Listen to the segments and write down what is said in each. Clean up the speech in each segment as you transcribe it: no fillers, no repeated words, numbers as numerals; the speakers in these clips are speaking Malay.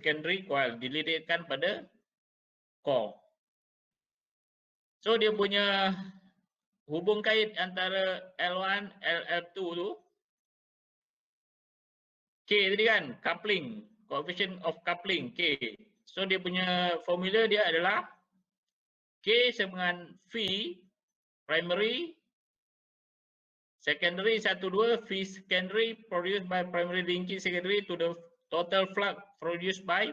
secondary coil, dililitkan pada core. So dia punya hubung kait antara L1, L2 tu K tadi kan, coupling, coefficient of coupling K. So dia punya formula dia adalah K sama dengan V primary secondary 12 V secondary produced by primary linking secondary to the total flux produced by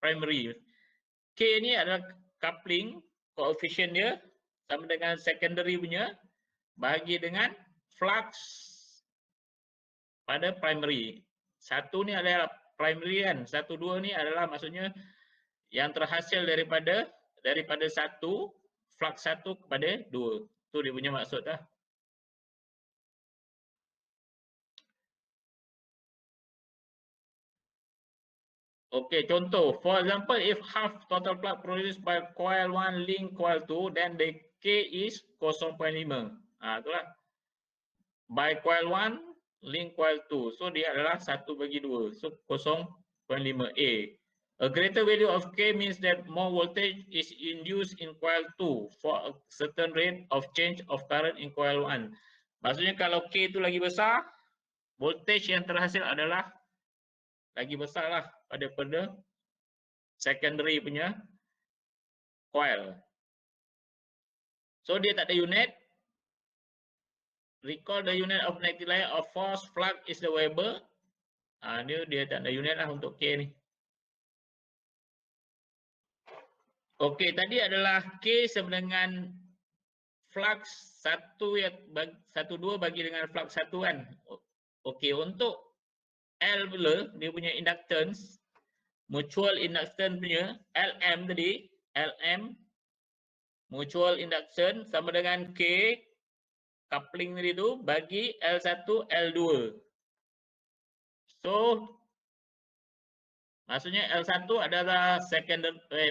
primary. K ni adalah coupling coefficient dia sama dengan secondary punya bahagi dengan flux pada primary. Satu ni adalah primary kan, 1 2 ni adalah maksudnya yang terhasil daripada satu flux 1 kepada 2. Tu dia punya maksud lah. Okey, contoh. For example, if half total flux produced by coil 1 link coil 2, then the K is 0.5. Itulah. By coil 1 link coil 2. So dia adalah 1/2. So 0.5 A. A greater value of K means that more voltage is induced in coil 2 for a certain rate of change of current in coil 1. Maksudnya kalau K itu lagi besar, voltage yang terhasil adalah lagi besar lah pada secondary punya coil. So dia tak ada unit. Recall the unit of magnetic line of force flux is the Weber. Dia tak ada unit lah untuk K ni. Okey, tadi adalah K sama dengan flux 1/2 bagi dengan flux 1 kan. Okey, untuk L pula dia punya inductance, mutual inductance punya LM tadi, LM mutual inductance sama dengan K coupling tadi tu bagi L1 L2. So maksudnya L1 adalah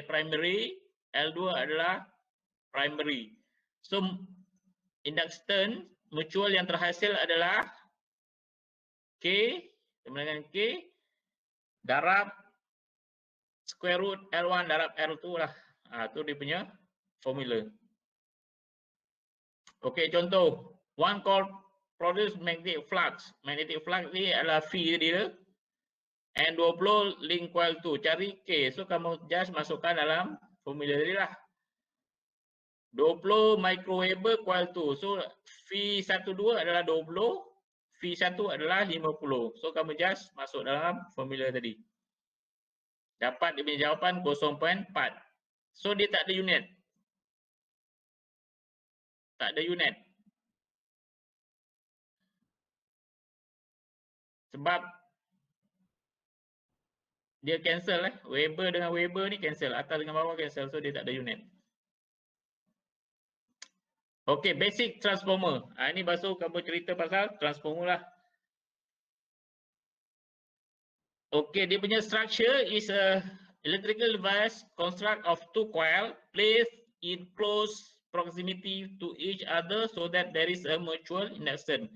primary, L2 adalah primary. So inductance mutual yang terhasil adalah K sama dengan K darab square root L1 darab L2 lah. Tu dia punya formula. Okey, contoh. One coil produce magnetic flux. Magnetic flux ni adalah V tadi tu. N20 link coil 2. Cari K. So kamu just masukkan dalam formula tadi lah. 20 microweber coil 2. So V12 adalah 20. V1 adalah 50. So kamu just masuk dalam formula tadi. Dapat dia punya jawapan 0.4. So dia tak ada unit. Tak ada unit. Sebab dia cancel Weber dengan Weber ni cancel. Atas dengan bawah cancel. So dia tak ada unit. Okey, basic transformer. Ini baru kamu cerita pasal transformer lah. Okey, dia punya structure is a electrical device construct of two coil placed in close proximity to each other so that there is a mutual inductance.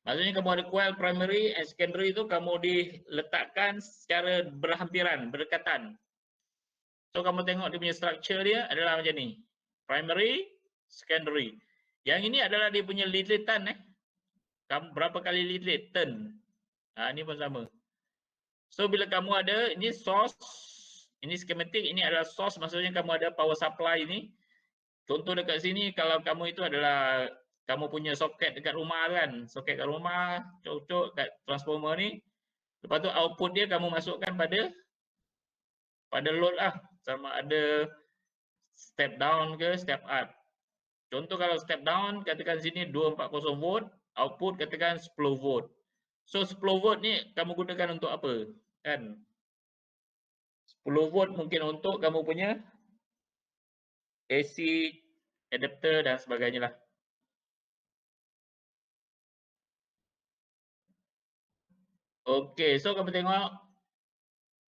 Maksudnya kamu ada coil primary and secondary tu kamu diletakkan secara berhampiran, berdekatan. So kamu tengok dia punya structure dia adalah macam ni. Primary, secondary. Yang ini adalah dia punya lilitan Kamu berapa kali lilit? Turn. Ini pun sama. So bila kamu ada ini source, ini schematic, ini adalah source, maksudnya kamu ada power supply ini. Contoh dekat sini kalau kamu itu adalah kamu punya soket dekat rumah kan, soket kat rumah, cocok kat transformer ni. Lepas tu output dia kamu masukkan pada load lah, sama ada step down ke step up. Contoh kalau step down katakan sini 240 volt, output katakan 10 volt. So 10 volt ni kamu gunakan untuk apa? Kan? 10 volt mungkin untuk kamu punya AC adapter dan sebagainya lah. Okey, so kamu tengok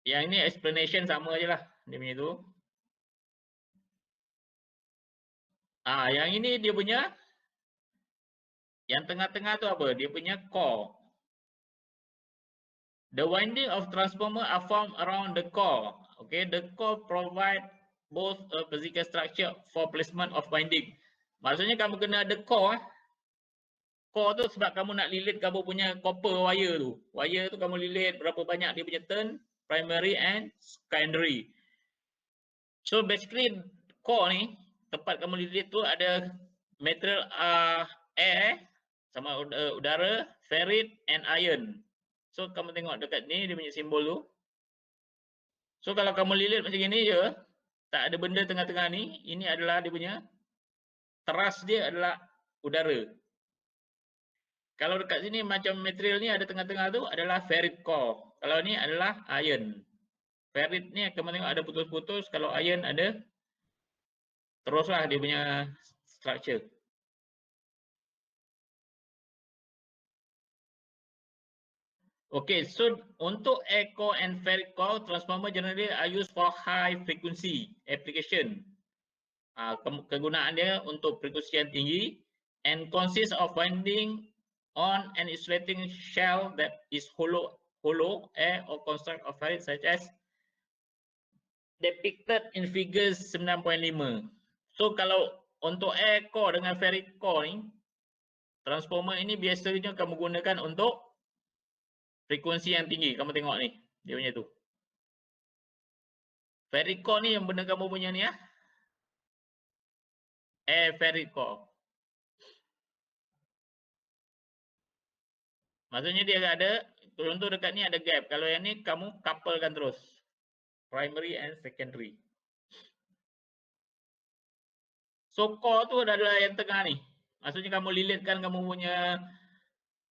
yang ini explanation sama je lah dia punya tu. Yang ini dia punya yang tengah-tengah tu apa? Dia punya core. The winding of transformer are formed around the core. Okay, the core provide both a physical structure for placement of winding. Maksudnya kamu kena ada core. Core tu sebab kamu nak lilit kamu punya copper wire tu. Wire tu kamu lilit berapa banyak dia punya turn, primary and secondary. So basically core ni tempat kamu lilit tu ada material air sama udara, ferrit and iron. So kamu tengok dekat ni dia punya simbol tu. So kalau kamu lilit macam gini je, tak ada benda tengah-tengah ni, ini adalah dia punya teras dia adalah udara. Kalau dekat sini macam material ni ada tengah-tengah tu adalah ferrit core. Kalau ni adalah iron. Ferrit ni kamu tengok ada putus-putus, kalau iron ada teruslah dia punya structure. Okay, so untuk air core and ferrit core, transformer generally are used for high frequency application. Kegunaan dia untuk frekuensi yang tinggi and consists of winding on an insulating shell that is hollow air or construct of ferrit such as depicted in figures 9.5. So kalau untuk air core dengan ferrit core ni, transformer ini biasanya kamu gunakan untuk frekuensi yang tinggi. Kamu tengok ni, dia punya tu. Ferrit core ni yang benda kamu punya ni ya. Air ferrit core. Maksudnya dia ada, contoh dekat ni ada gap. Kalau yang ni kamu couplekan terus. Primary and secondary. So core tu adalah yang tengah ni. Maksudnya kamu lilitkan kamu punya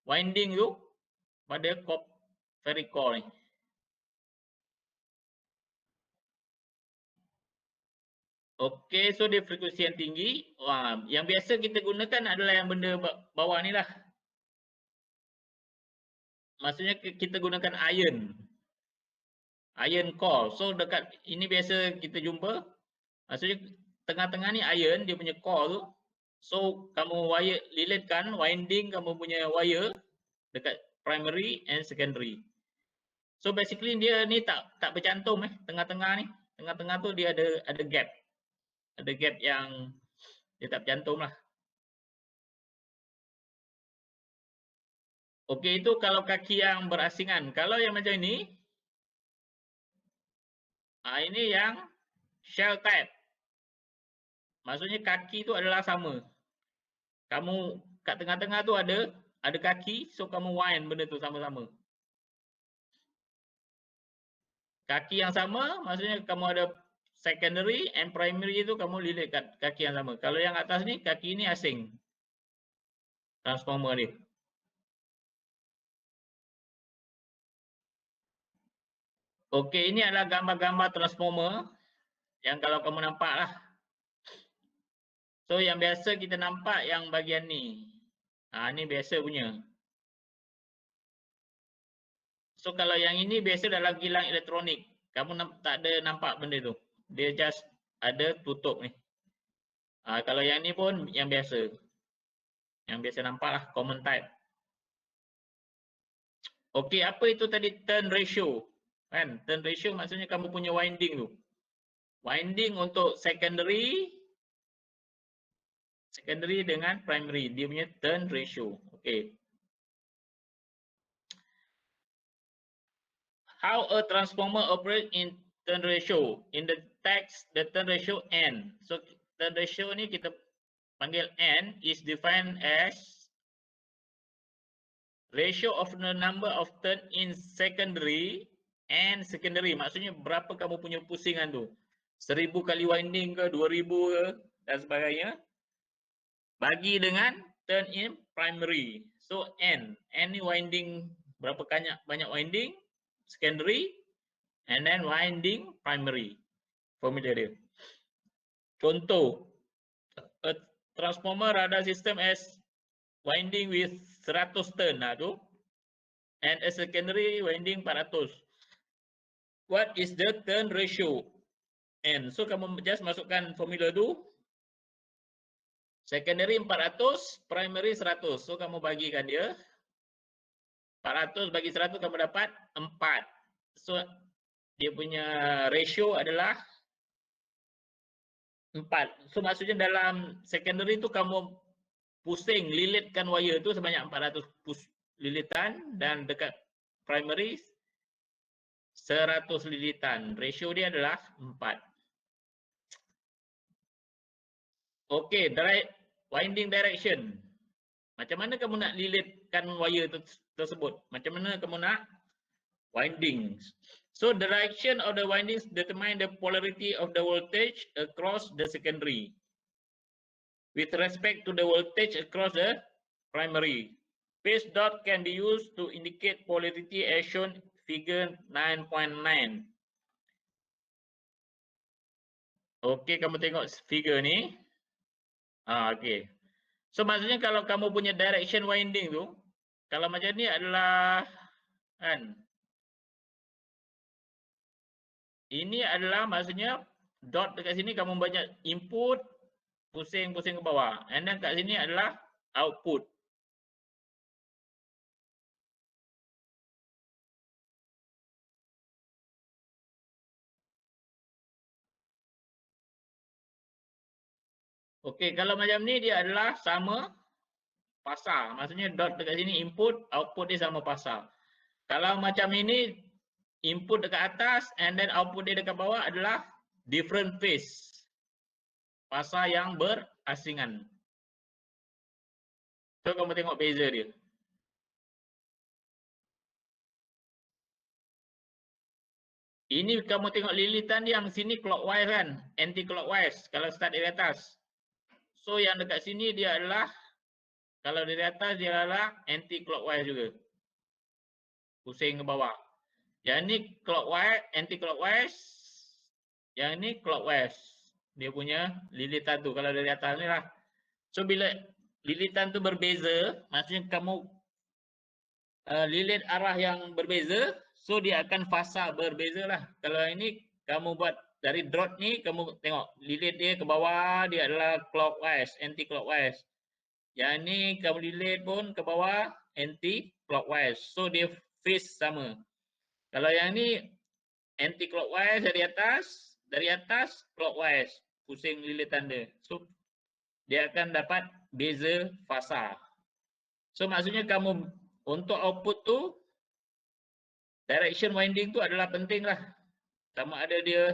winding tu pada ferrit core ni. Okey, so dia frekuensi yang tinggi. Wah, yang biasa kita gunakan adalah yang benda bawah ni lah. Maksudnya kita gunakan iron. Iron core. So dekat ini biasa kita jumpa. Maksudnya tengah-tengah ni iron, dia punya core tu. So kamu wire lilitkan winding kamu punya wire dekat primary and secondary. So basically dia ni tak bercantum tengah-tengah ni. Tengah-tengah tu dia ada gap. Ada gap yang dia tak bercantum lah. Okey, itu kalau kaki yang berasingan. Kalau yang macam ini yang shell type. Maksudnya kaki tu adalah sama. Kamu kat tengah-tengah tu ada kaki, so kamu wind benda tu sama-sama. Kaki yang sama, maksudnya kamu ada secondary and primary tu kamu lilit kat kaki yang sama. Kalau yang atas ni, kaki ni asing. Transformer ni. Okey, ini adalah gambar-gambar transformer yang kalau kamu nampak lah. So yang biasa kita nampak yang bahagian ni. Ni biasa punya. So kalau yang ini biasa dalam kilang elektronik. Kamu tak ada nampak benda tu. Dia just ada tutup ni. Kalau yang ni pun yang biasa. Yang biasa nampak lah, common type. Okey, apa itu tadi turn ratio? Kan? Turn ratio maksudnya kamu punya winding tu. Winding untuk secondary dengan primary. Dia punya turn ratio. Okey. How a transformer operates in turn ratio? In the text, the turn ratio N. So turn ratio ni kita panggil N is defined as ratio of the number of turn in secondary and secondary. Maksudnya berapa kamu punya pusingan tu. 1000 kali winding ke, 2000 ke dan sebagainya. Bagi dengan turn in primary. So N ni winding berapa banyak winding secondary and then winding primary. Formula dia. Contoh, a transformer radar system as winding with 100 turn tu and a secondary winding 400. What is the turn ratio? N. So kamu just masukkan formula tu. Secondary 400, primary 100. So kamu bagikan dia 400 bagi 100 kamu dapat 4. So dia punya ratio adalah 4. So maksudnya dalam secondary tu kamu pusing lilitkan wire tu sebanyak 400 lilitan, dan dekat primary 100 lilitan. Ratio dia adalah 4. Okey, winding direction. Macam mana kamu nak lilitkan wire tersebut? Macam mana kamu nak windings? So the direction of the windings determine the polarity of the voltage across the secondary with respect to the voltage across the primary. Phase dot can be used to indicate polarity as shown figure 9.9. Okey, kamu tengok figure ni. Okey. So maksudnya kalau kamu punya direction winding tu, kalau macam ni adalah kan, ini adalah maksudnya dot dekat sini kamu banyak input, pusing-pusing ke bawah. And then kat sini adalah output. Okey, kalau macam ni dia adalah sama pasar. Maksudnya dot dekat sini input, output dia sama pasar. Kalau macam ini input dekat atas and then output dia dekat bawah adalah different phase. Pasar yang berasingan. So kamu tengok beza dia. Ini kamu tengok lilitan yang sini clockwise kan, anti clockwise kalau start dari atas. So yang dekat sini dia adalah, kalau dari atas dia adalah anti clockwise juga. Pusing ke bawah. Yang ni clockwise, anti clockwise. Yang ni clockwise. Dia punya lilitan tu kalau dari atas ni lah. So bila lilitan tu berbeza, maksudnya kamu lilit arah yang berbeza, so dia akan fasa berbeza lah. Kalau ini kamu buat dari dot ni, kamu tengok lilit dia ke bawah dia adalah clockwise, anti clockwise. Yang ni kamu lilit pun ke bawah anti clockwise. So dia phase sama. Kalau yang ni anti clockwise dari atas clockwise, pusing lilitan dia. So dia akan dapat beza fasa. So maksudnya kamu untuk output tu, direction winding tu adalah penting lah. Sama ada dia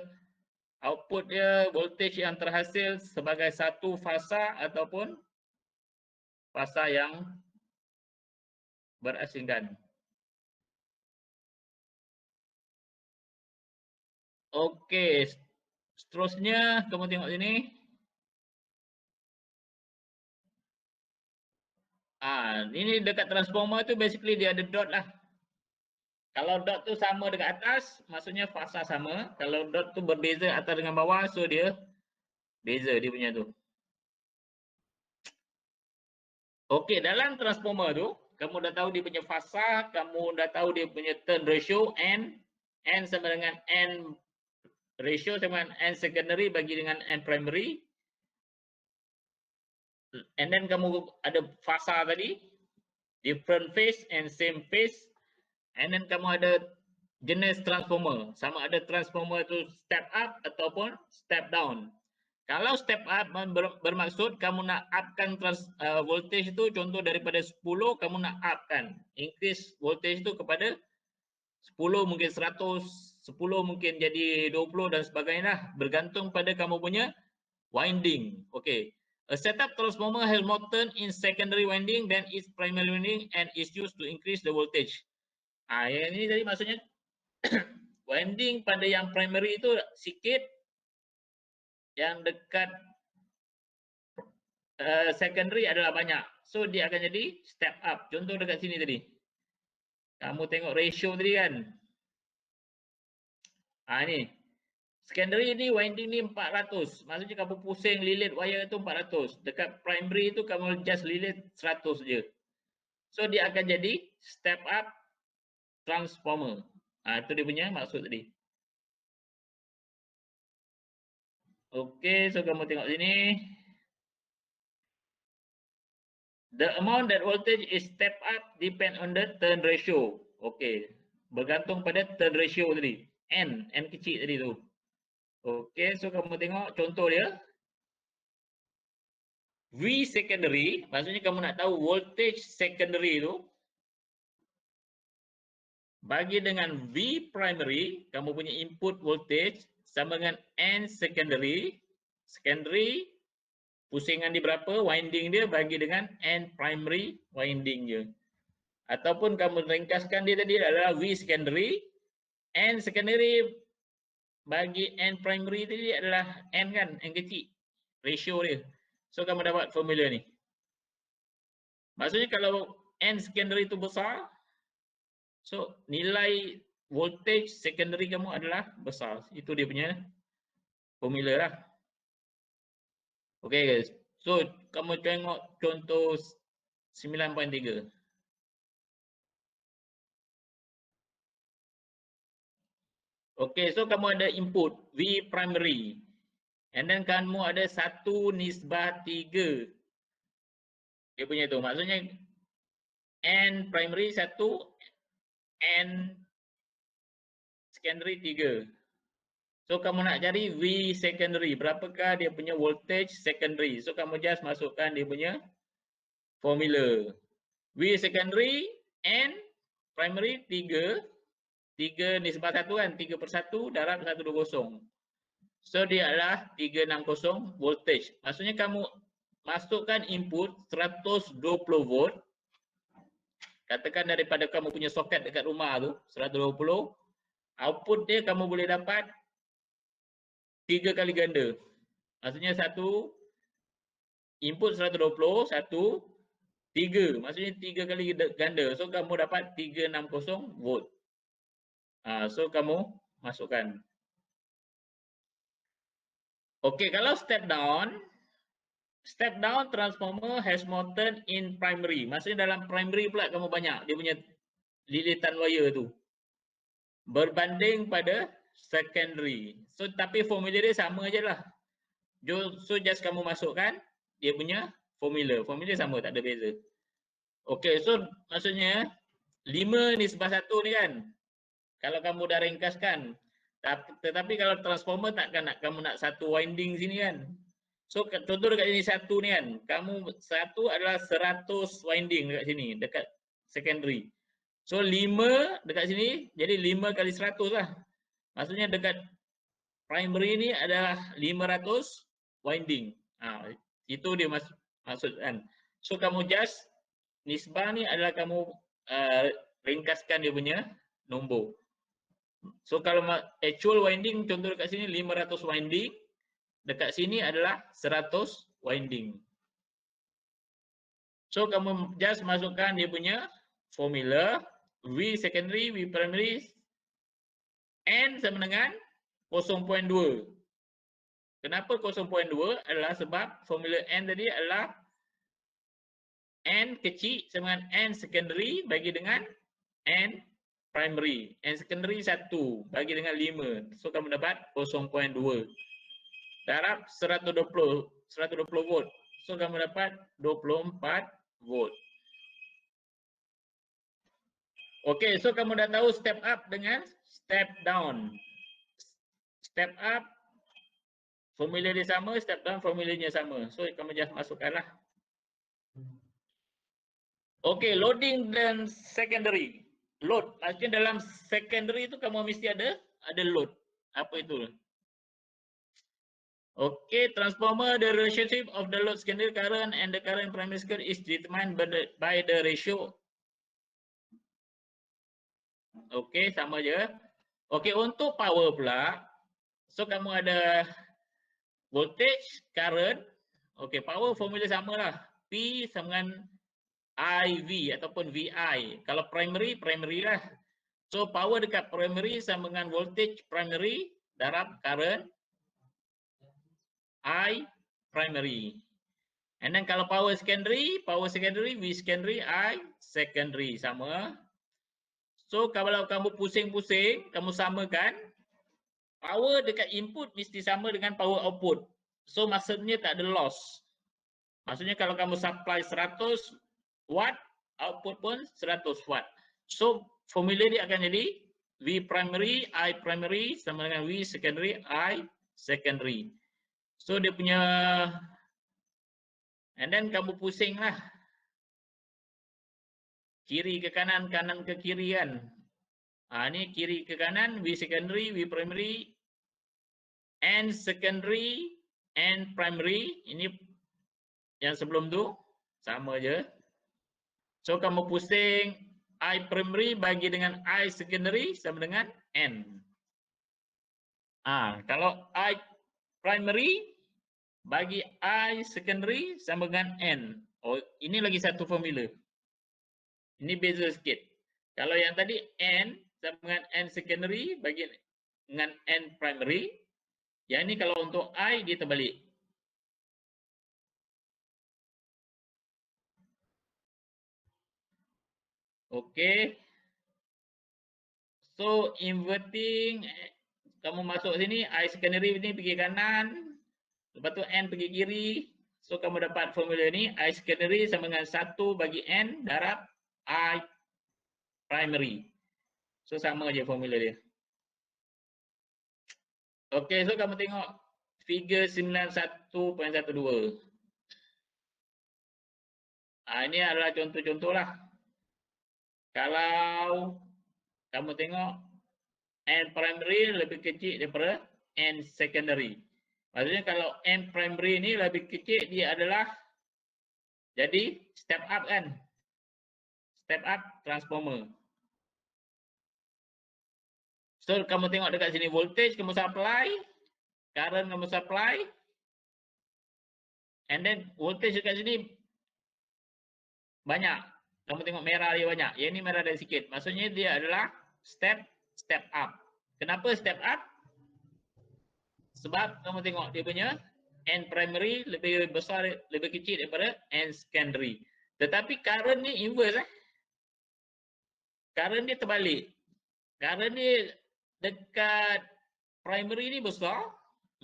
output dia voltage yang terhasil sebagai satu fasa ataupun fasa yang berasingan. Okey, seterusnya kamu tengok sini. Ini dekat transformer tu basically dia ada dot lah. Kalau dot tu sama dekat atas, maksudnya fasa sama. Kalau dot tu berbeza atas dengan bawah, so dia beza dia punya tu. Okey, dalam transformer tu, kamu dah tahu dia punya fasa, kamu dah tahu dia punya turn ratio, N sama dengan N ratio sama dengan N secondary bagi dengan N primary. And then kamu ada fasa tadi, different phase and same phase. And then kamu ada jenis transformer, sama ada transformer itu step up ataupun step down. Kalau step up bermaksud kamu nak upkan voltage itu, contoh daripada 10 kamu nak upkan, increase voltage itu kepada 10, mungkin 100, 10 mungkin jadi 20 dan sebagainya, bergantung pada kamu punya winding. Okay. A setup transformer has more turn in secondary winding than its primary winding and is used to increase the voltage. Yang ini tadi maksudnya winding pada yang primary itu sikit, yang dekat secondary adalah banyak. So dia akan jadi step up. Contoh dekat sini tadi. Kamu tengok ratio tadi kan. Ni. Secondary ni winding ni 400. Maksudnya kamu pusing lilit wire itu 400. Dekat primary itu kamu just lilit 100 je. So dia akan jadi step up transformer. Itu dia punya maksud tadi. Okey, so kamu tengok sini. The amount that voltage is step up depend on the turn ratio. Okey, bergantung pada turn ratio tadi. N kecil tadi tu. Okey, so kamu tengok contoh dia. V secondary, maksudnya kamu nak tahu voltage secondary tu bagi dengan V primary, kamu punya input voltage sama dengan N secondary. Secondary pusingan dia berapa, winding dia bagi dengan N primary winding dia. Ataupun kamu ringkaskan dia tadi adalah V secondary, N secondary bagi N primary tadi adalah N kan, N kecil. Ratio dia. So kamu dapat formula ni. Maksudnya kalau N secondary itu besar, so nilai voltage secondary kamu adalah besar. Itu dia punya formula lah. Okay guys. So kamu tengok contoh 9.3. Okay, so kamu ada input V primary. And then kamu ada 1:3. Dia punya tu. Maksudnya N primary 1, N secondary 3. So kamu nak cari V secondary, berapakah dia punya voltage secondary. So kamu just masukkan dia punya formula. V secondary, N primary 3, 3:1 kan, 3/1 darab 120. So dia adalah 360 voltage. Maksudnya kamu masukkan input 120 volt. Katakan daripada kamu punya soket dekat rumah tu 120, output dia kamu boleh dapat 3 kali ganda. Maksudnya satu input 120, 3. Maksudnya 3 kali ganda. So kamu dapat 360 volt. So kamu masukkan. Okey, kalau step down transformer has more turn in primary. Maksudnya dalam primary pula kamu banyak dia punya lilitan wire tu. Berbanding pada secondary. So tapi formula dia sama je lah. So just kamu masukkan dia punya formula. Formula sama, tak ada beza. Okey, so maksudnya 5:1 ni kan. Kalau kamu dah ringkaskan. Tetapi kalau transformer takkan kamu nak satu winding sini kan. So contoh dekat sini satu ni kan. Kamu satu adalah 100 winding dekat sini, dekat secondary. So 5 dekat sini jadi 5 kali 100 lah. Maksudnya dekat primary ni adalah 500 winding. Itu dia maksudkan. So kamu just nisbah ni adalah kamu ringkaskan dia punya nombor. So kalau actual winding contoh dekat sini 500 winding, dekat sini adalah 100 winding. So kamu just masukkan dia punya formula V secondary, V primary, N sama dengan 0.2. Kenapa 0.2? Adalah sebab formula N tadi adalah N kecil sama dengan N secondary bagi dengan N primary. N secondary 1 bagi dengan 5. So kamu dapat 0.2. Darab 120 volt. So kamu dapat 24 volt. Okey, so kamu dah tahu step up dengan step down. Step up formula dia sama, step down formulanya sama. So kamu just masukkanlah. Okey, loading dan secondary. Load, maksudnya dalam secondary itu kamu mesti ada load. Apa itu? Okay, transformer, the relationship of the load secondary current and the current primary current is determined by the ratio. Okay, sama je. Okay, untuk power pula, so kamu ada voltage, current. Okay, power formula sama lah. P sama dengan IV ataupun VI. Kalau primary, primary lah. So power dekat primary sama dengan voltage primary darab current I primary. And then kalau power secondary, V secondary, I secondary sama. So kalau kamu pusing-pusing, kamu samakan, power dekat input mesti sama dengan power output. So maksudnya tak ada loss. Maksudnya kalau kamu supply 100 watt, output pun 100 watt. So formula dia akan jadi V primary, I primary sama dengan V secondary, I secondary. So dia punya, and then kamu pusing lah. Kiri ke kanan, kanan ke kiri kan. Ini kiri ke kanan, V secondary, V primary, N secondary, N primary. Ini yang sebelum tu, sama je. So kamu pusing I primary bagi dengan I secondary sama dengan N. Kalau I primary bagi I secondary sama dengan N. Oh, ini lagi satu formula. Ini beza sikit. Kalau yang tadi N sama dengan N secondary bagi dengan N primary. Yang ini kalau untuk I dia terbalik. Okey. So inverting, kamu masuk sini, I secondary ini pergi kanan, lepas tu N pergi kiri. So kamu dapat formula ni, I secondary sama dengan 1 bagi N darab I primary. So sama je formula dia. Okey, so kamu tengok figure 91.12. Ini adalah contoh-contoh lah. Kalau kamu tengok N primary lebih kecil daripada N secondary. Maksudnya kalau N primary ni lebih kecil, dia adalah jadi step up kan. Step up transformer. So kamu tengok dekat sini voltage kamu supply, current kamu supply, and then voltage dekat sini banyak. Kamu tengok merah dia banyak. Yang ni merah dia sikit. Maksudnya dia adalah step up. Kenapa step up? Sebab kamu tengok dia punya N primary lebih besar, lebih kecil daripada N secondary. Tetapi current ni inverse. Current dia terbalik. Current ni dekat primary ni besar,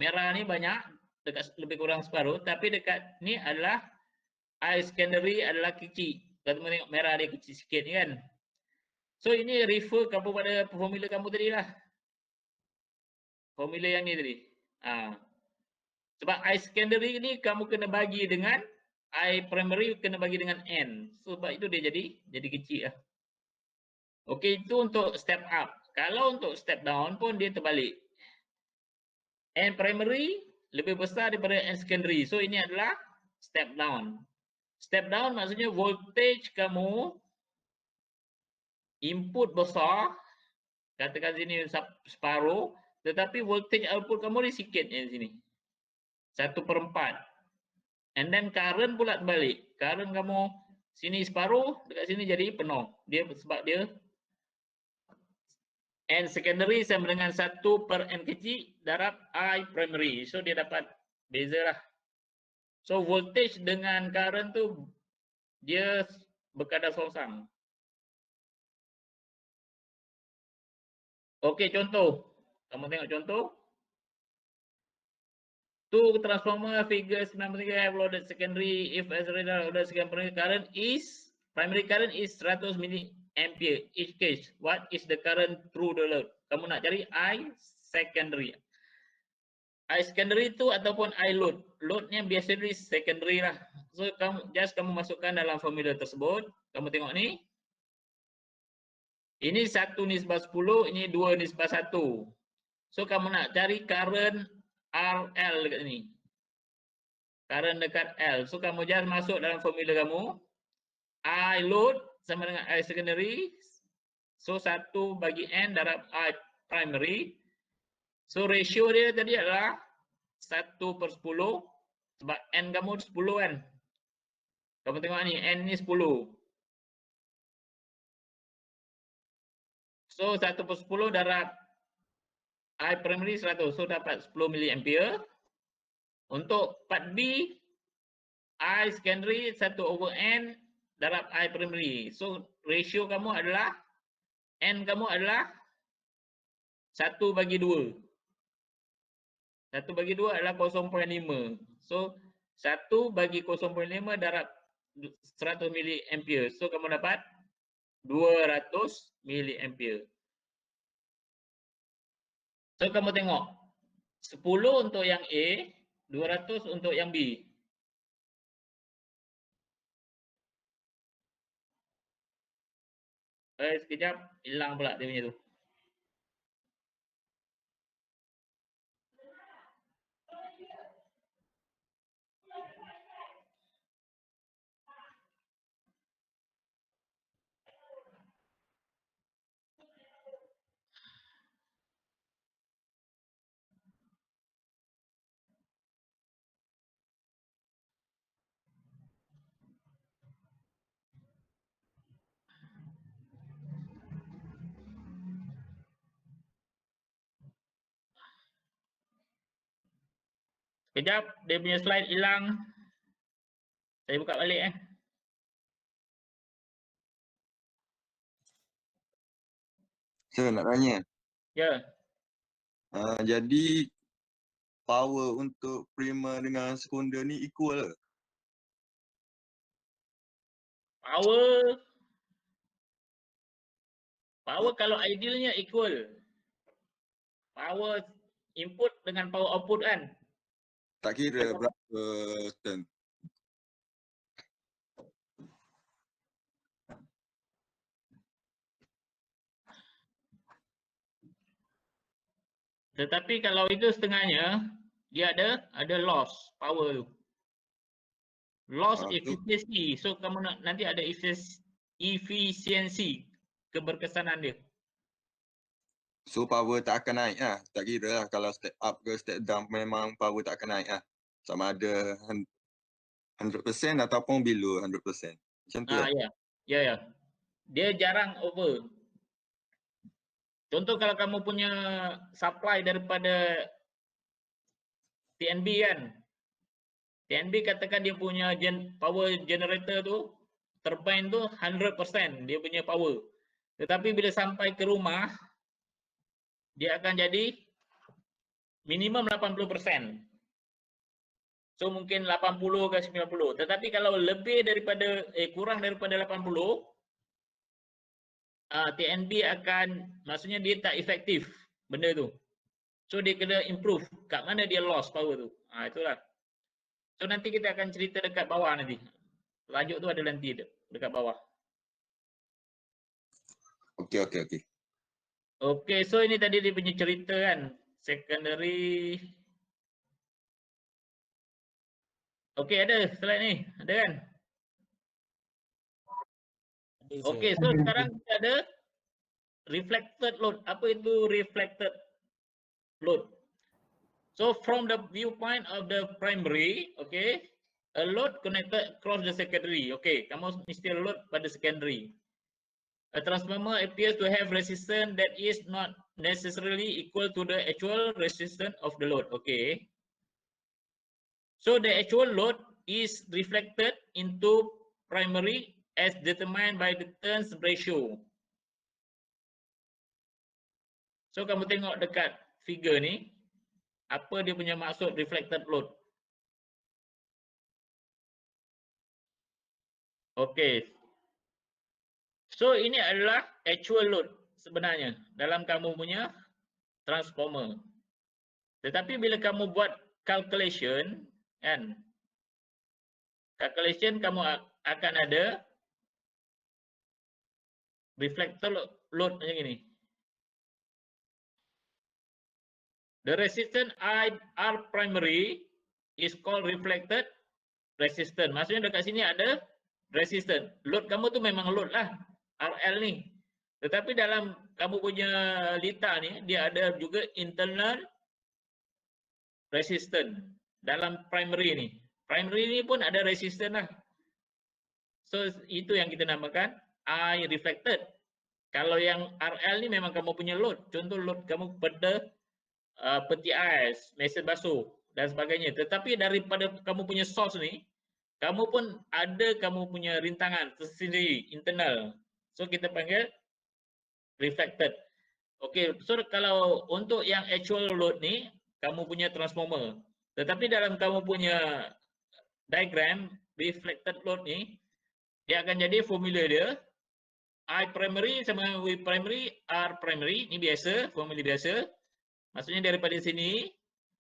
merah ni banyak, dekat lebih kurang separuh. Tapi dekat ni adalah I secondary adalah kecil. Kalau kamu tengok merah dia kecil sikit ni kan. So ini refer kamu pada formula kamu tadi lah. Formula yang ni tadi. Sebab I secondary ni kamu kena bagi dengan I primary kena bagi dengan N. Sebab itu dia jadi kecil lah. Okey, itu untuk step up. Kalau untuk step down pun dia terbalik. N primary lebih besar daripada N secondary. So ini adalah step down. Step down maksudnya voltage kamu input besar, katakan sini separuh, tetapi voltage output kamu ni sikit di sini. 1/4. And then current pula terbalik. Current kamu sini separuh, dekat sini jadi penuh. Dia sebab dia N secondary sama dengan 1/N kecil darab I primary. So dia dapat beza lah. So voltage dengan current tu dia berkadar sonsang. Okey, contoh. Kamu tengok contoh. Two transformer figure 93 have loaded secondary if as a result of the secondary current is primary current is 100 milliampere each case. What is the current through the load? Kamu nak cari I secondary. I secondary tu ataupun I load. Loadnya biasanya secondary lah. So kamu masukkan dalam formula tersebut. Kamu tengok ni. Ini 1/10, ini 2/1. So kamu nak cari current RL dekat sini. Current dekat L. So kamu just masuk dalam formula kamu. I load sama dengan I secondary. So 1 bagi N darab I primary. So ratio dia tadi adalah 1/10. Sebab N kamu 10 kan. Kamu tengok ni, N ni 10. So 1/10 darab I primary 100. So dapat 10 milliampere. Untuk part B, I secondary 1/N darab I primary. So ratio kamu adalah, N kamu adalah 1/2. 1/2 adalah 0.5. So 1/0.5 darab 100 miliampere. So kamu dapat 200 miliampere. So kamu tengok 10 untuk yang A, 200 untuk yang B. Sekejap hilang pula dia punya tu. Sekejap dia punya slide hilang. Saya buka balik Saya nak tanya. Ya. Jadi power untuk primer dengan sekunder ni equal ke? Power kalau idealnya equal. Power input dengan power output kan. Tak kira berapa turn. Tetapi kalau itu setengahnya, dia ada loss power tu. Loss efficiency. So kamu nanti ada efisiensi keberkesanan dia. So power tak akan naik lah. Tak kira lah kalau step up ke step down memang power tak akan naik lah. Sama ada 100% ataupun below 100%. Macam tu lah. Ya. Dia jarang over. Contoh kalau kamu punya supply daripada TNB kan. TNB katakan dia punya power generator tu, turbine tu 100% dia punya power. Tetapi bila sampai ke rumah, dia akan jadi minimum 80%. So mungkin 80 ke 90. Tetapi kalau lebih daripada kurang daripada 80, TNB akan, maksudnya dia tak efektif benda tu. So dia kena improve kat mana dia lost power tu. Itulah. So nanti kita akan cerita dekat bawah nanti. Lanjut tu ada nanti dekat bawah. Okey. Okey, so ini tadi dia punya cerita kan. Secondary. Okey, ada slide ni. Ada kan? Okey, so sekarang kita ada reflected load. Apa itu reflected load? So from the viewpoint of the primary, okay, a load connected across the secondary. Okay, kamu mesti load pada secondary. A transformer appears to have resistance that is not necessarily equal to the actual resistance of the load. Okay. So the actual load is reflected into primary as determined by the turns ratio. So kamu tengok dekat figure ni, apa dia punya maksud reflected load? Okay. So ini adalah actual load sebenarnya dalam kamu punya transformer. Tetapi bila kamu buat calculation, kan? Calculation kamu akan ada reflected load macam ini. The resistance R primary is called reflected resistance. Maksudnya dekat sini ada resistance. Load kamu tu memang load lah, RL ni. Tetapi dalam kamu punya lita ni, dia ada juga internal resistance dalam primary ni. Primary ni pun ada resistance lah. So itu yang kita namakan I reflected. Kalau yang RL ni memang kamu punya load. Contoh load kamu pada peti ais, mesin basuh dan sebagainya. Tetapi daripada kamu punya source ni, kamu pun ada kamu punya rintangan tersendiri, internal. So kita panggil reflected. Okey, so kalau untuk yang actual load ni, kamu punya transformer. Tetapi dalam kamu punya diagram reflected load ni, dia akan jadi formula dia I primary sama with primary, R primary, ini biasa, formula biasa. Maksudnya daripada sini,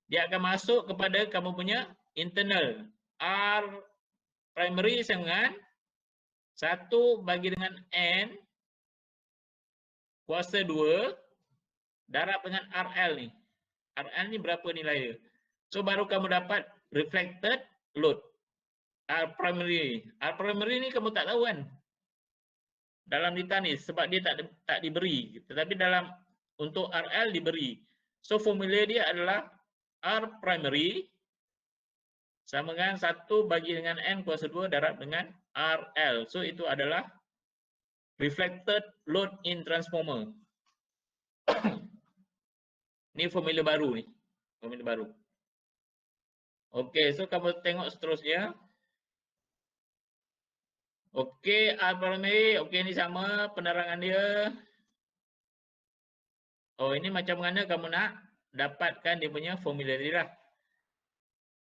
dia akan masuk kepada kamu punya internal. R primary sama dengan 1 bagi dengan N kuasa 2 darab dengan RL ni. RL ni berapa nilai dia? So baru kamu dapat reflected load. R primary. R primary ni kamu tak tahu kan? Dalam data ni sebab dia tak diberi. Tetapi dalam untuk RL diberi. So formula dia adalah R primary sama dengan 1 bagi dengan N kuasa 2 darab dengan RL. So itu adalah reflected load in transformer. Ni formula baru ni. Formula baru. Okey, so kamu tengok seterusnya. Okey, R primary. Okey, ni sama penerangan dia. Oh, ini macam mana kamu nak dapatkan dia punya formula tadi lah.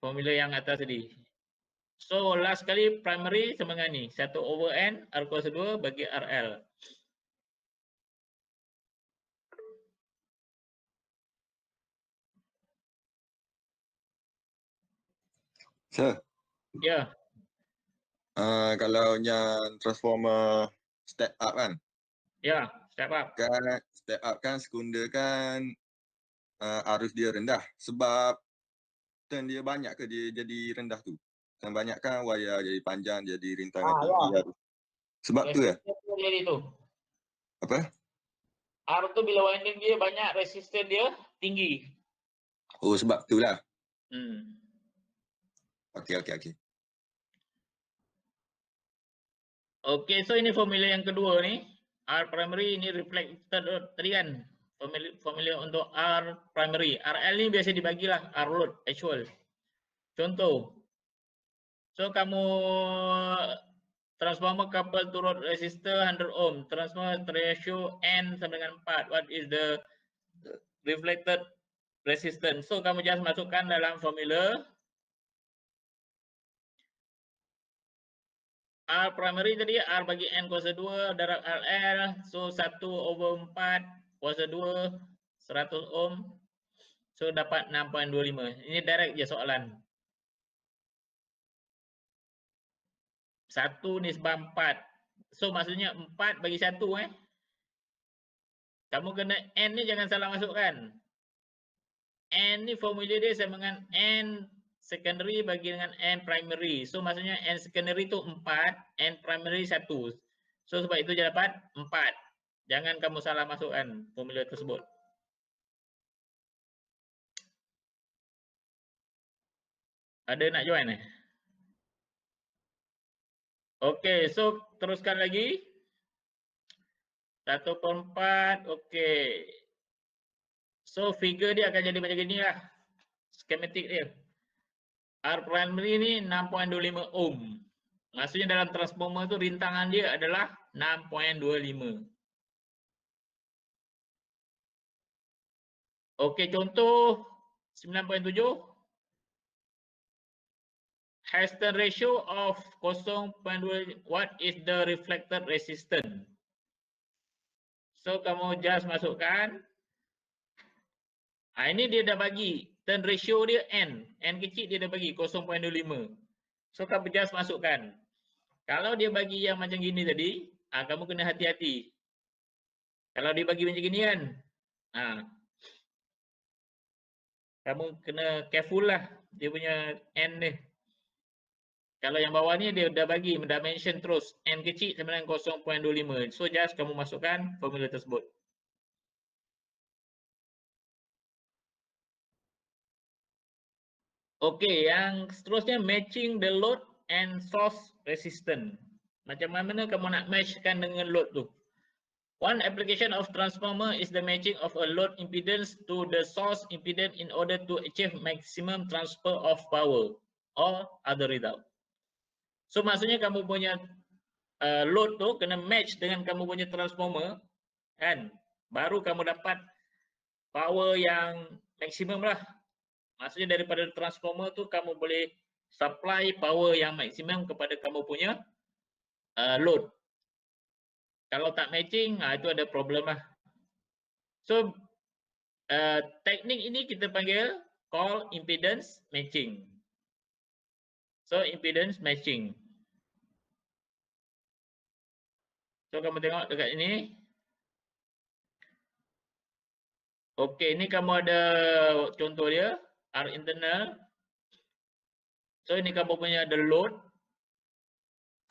Formula yang atas tadi. So, last kali primary sama dengan ni. 1/N R kuasa 2 bagi RL. Sir, Ya, kalau yang transformer step up kan, ya, step up. step up kan sekunda kan arus dia rendah sebab turn dia banyak ke dia jadi rendah tu? Turn banyak kan wayar jadi panjang, jadi rintangan tinggi Ya. arus. Sebab tu ya? Resisten dia tu. Apa? R tu bila winding dia banyak, resisten dia tinggi. Oh, sebab tu lah. Hmm. Okey. Okey, so ini formula yang kedua ni. R primary ini reflected load tadi kan. Formula untuk R primary. RL ni biasa dibagilah R load actual. Contoh. So kamu transformer coupled to load resistor 100 ohm. Transformer ratio N sama dengan 4. What is the reflected resistance? So kamu just masukkan dalam formula R primary tadi R bagi N kuasa 2 darab RL. So 1/4 kuasa 2 100 ohm. So dapat 6.25. Ini direct je soalan. 1 nisbah 4. So maksudnya 4 bagi 1 Kamu kena N ni jangan salah masukkan. N ni formula dia sama dengan N secondary bagi dengan N primary. So maksudnya N secondary tu 4, N primary 1. So sebab itu dia dapat 4. Jangan kamu salah masukkan formula tersebut. Ada nak join Okey, so teruskan lagi. 1/4, okey. So figure dia akan jadi macam gini lah. Schematic dia. R primary ni 6.25 ohm. Maksudnya dalam transformer tu rintangan dia adalah 6.25. Okey, contoh 9.7. Heston ratio of 0.2. What is the reflected resistance? So kamu just masukkan. Ini dia dah bagi. Turn ratio dia N. N kecil dia dah bagi 0.25. So kamu just masukkan. Kalau dia bagi yang macam gini tadi, kamu kena hati-hati. Kalau dia bagi macam gini kan, kamu kena careful lah dia punya N ni. Kalau yang bawah ni dia dah bagi, dah mention terus N kecil sama dengan 0.25. So just kamu masukkan formula tersebut. Okey, yang seterusnya matching the load and source resistance. Macam mana kamu nak matchkan dengan load tu? One application of transformer is the matching of a load impedance to the source impedance in order to achieve maximum transfer of power or other result. So maksudnya kamu punya load tu kena match dengan kamu punya transformer kan, baru kamu dapat power yang maksimum lah. Maksudnya daripada transformer tu kamu boleh supply power yang maksimum kepada kamu punya load. Kalau tak matching, itu ada problem lah. So teknik ini kita panggil call impedance matching. So impedance matching. So kamu tengok dekat ini. Okey, ini kamu ada contoh dia, R internal. So ini kamu punya ada load.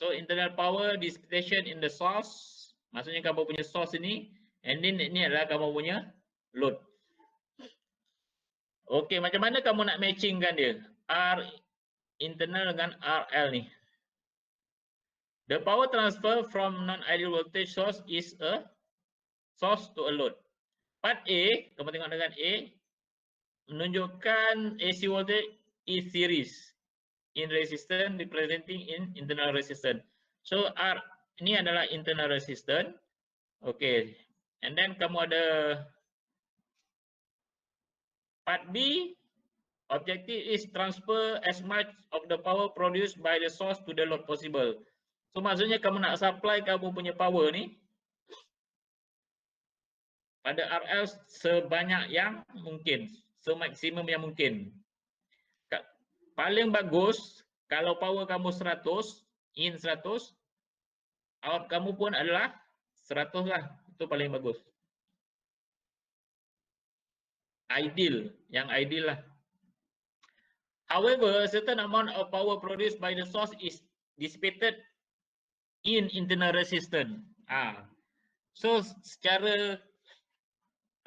So internal power dissipation in the source. Maksudnya kamu punya source ini, and then ini adalah kamu punya load. Okey, macam mana kamu nak matchingkan dia? R internal dengan RL ni. The power transfer from non-ideal voltage source is a source to a load. Part A, kamu tengok dengan A, menunjukkan AC voltage is series in resistance representing in internal resistance. So R ini adalah internal resistance. Okay, and then kamu ada part B, objective is transfer as much of the power produced by the source to the load possible. So maksudnya kamu nak supply kamu punya power ni pada RL sebanyak yang mungkin, semaksimum yang mungkin. Paling bagus kalau power kamu 100, in 100, out kamu pun adalah 100 lah. Itu paling bagus. Ideal, yang ideal lah. However, a certain amount of power produced by the source is dissipated in internal resistance. So secara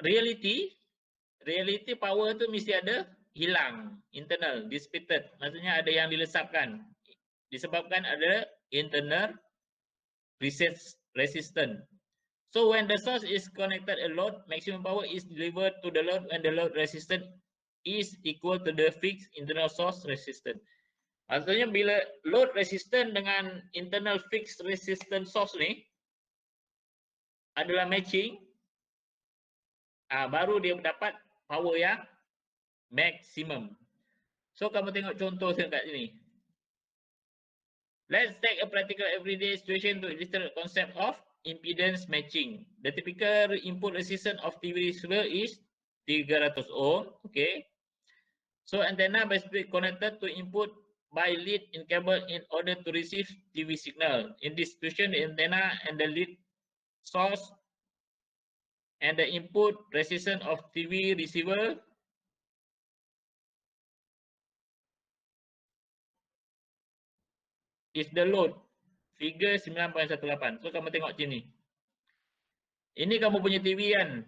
reality power tu mesti ada hilang, internal, dissipated. Maksudnya ada yang dilesapkan. Disebabkan ada internal resistance. So when the source is connected a load, maximum power is delivered to the load when the load resistance is equal to the fixed internal source resistance. Maksudnya bila load resistance dengan internal fixed resistance source ni adalah matching, baru dia dapat power yang maksimum. So kamu tengok contoh dekat sini. Let's take a practical everyday situation to illustrate the concept of impedance matching. The typical input resistance of TV receiver is 300 ohm. Okay. So antenna must be connected to input by lead in cable in order to receive TV signal. In this situation, the antenna and the lead source and the input resistance of TV receiver is the load. Figure 9.18. So kamu tengok sini. Ini kamu punya TV kan.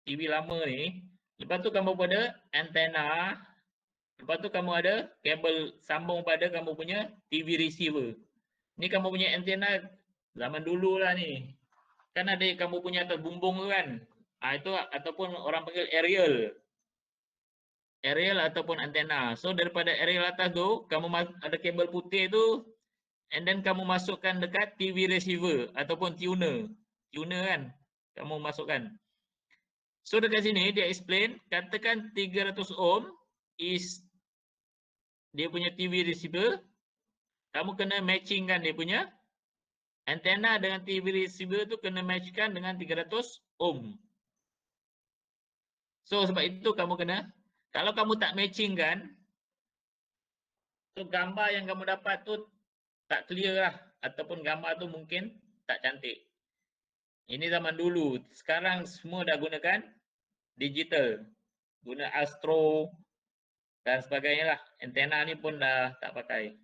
TV lama ni. Lepas tu kamu pada antena. Lepas tu kamu ada kabel sambung pada kamu punya TV receiver. Ni kamu punya antena zaman dulu lah ni. Kan ada kamu punya atas bumbung tu kan. Itu ataupun orang panggil aerial. Aerial ataupun antena. So daripada aerial atas tu, kamu ada kabel putih tu. And then kamu masukkan dekat TV receiver ataupun tuner. Tuner kan. Kamu masukkan. So dekat sini dia explain, katakan 300 ohm is dia punya TV receiver. Kamu kena matchingkan dia punya antena dengan TV receiver tu kena matchkan dengan 300 ohm. So sebab itu kamu kena, kalau kamu tak matchingkan, so gambar yang kamu dapat tu tak clear lah. Ataupun gambar tu mungkin tak cantik. Ini zaman dulu. Sekarang semua dah gunakan digital. Guna Astro dan sebagainya lah. Antena ni pun dah tak pakai.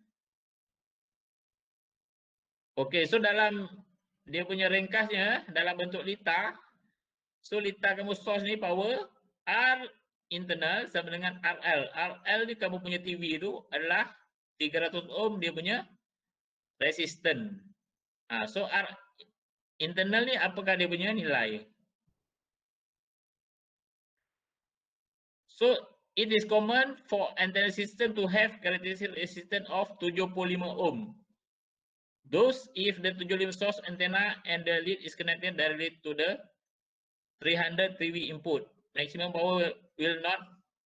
Okey, so dalam dia punya ringkasnya dalam bentuk lita. So lita kamu source ni power R internal sama dengan RL. RL ni kamu punya TV tu adalah 300 ohm dia punya resistance. So R internal ni apakah dia punya nilai? So it is common for antenna system to have characteristic resistance of 75 ohm. Those if the 75 source antenna and the lead is connected directly to the 300 TV input, maximum power will not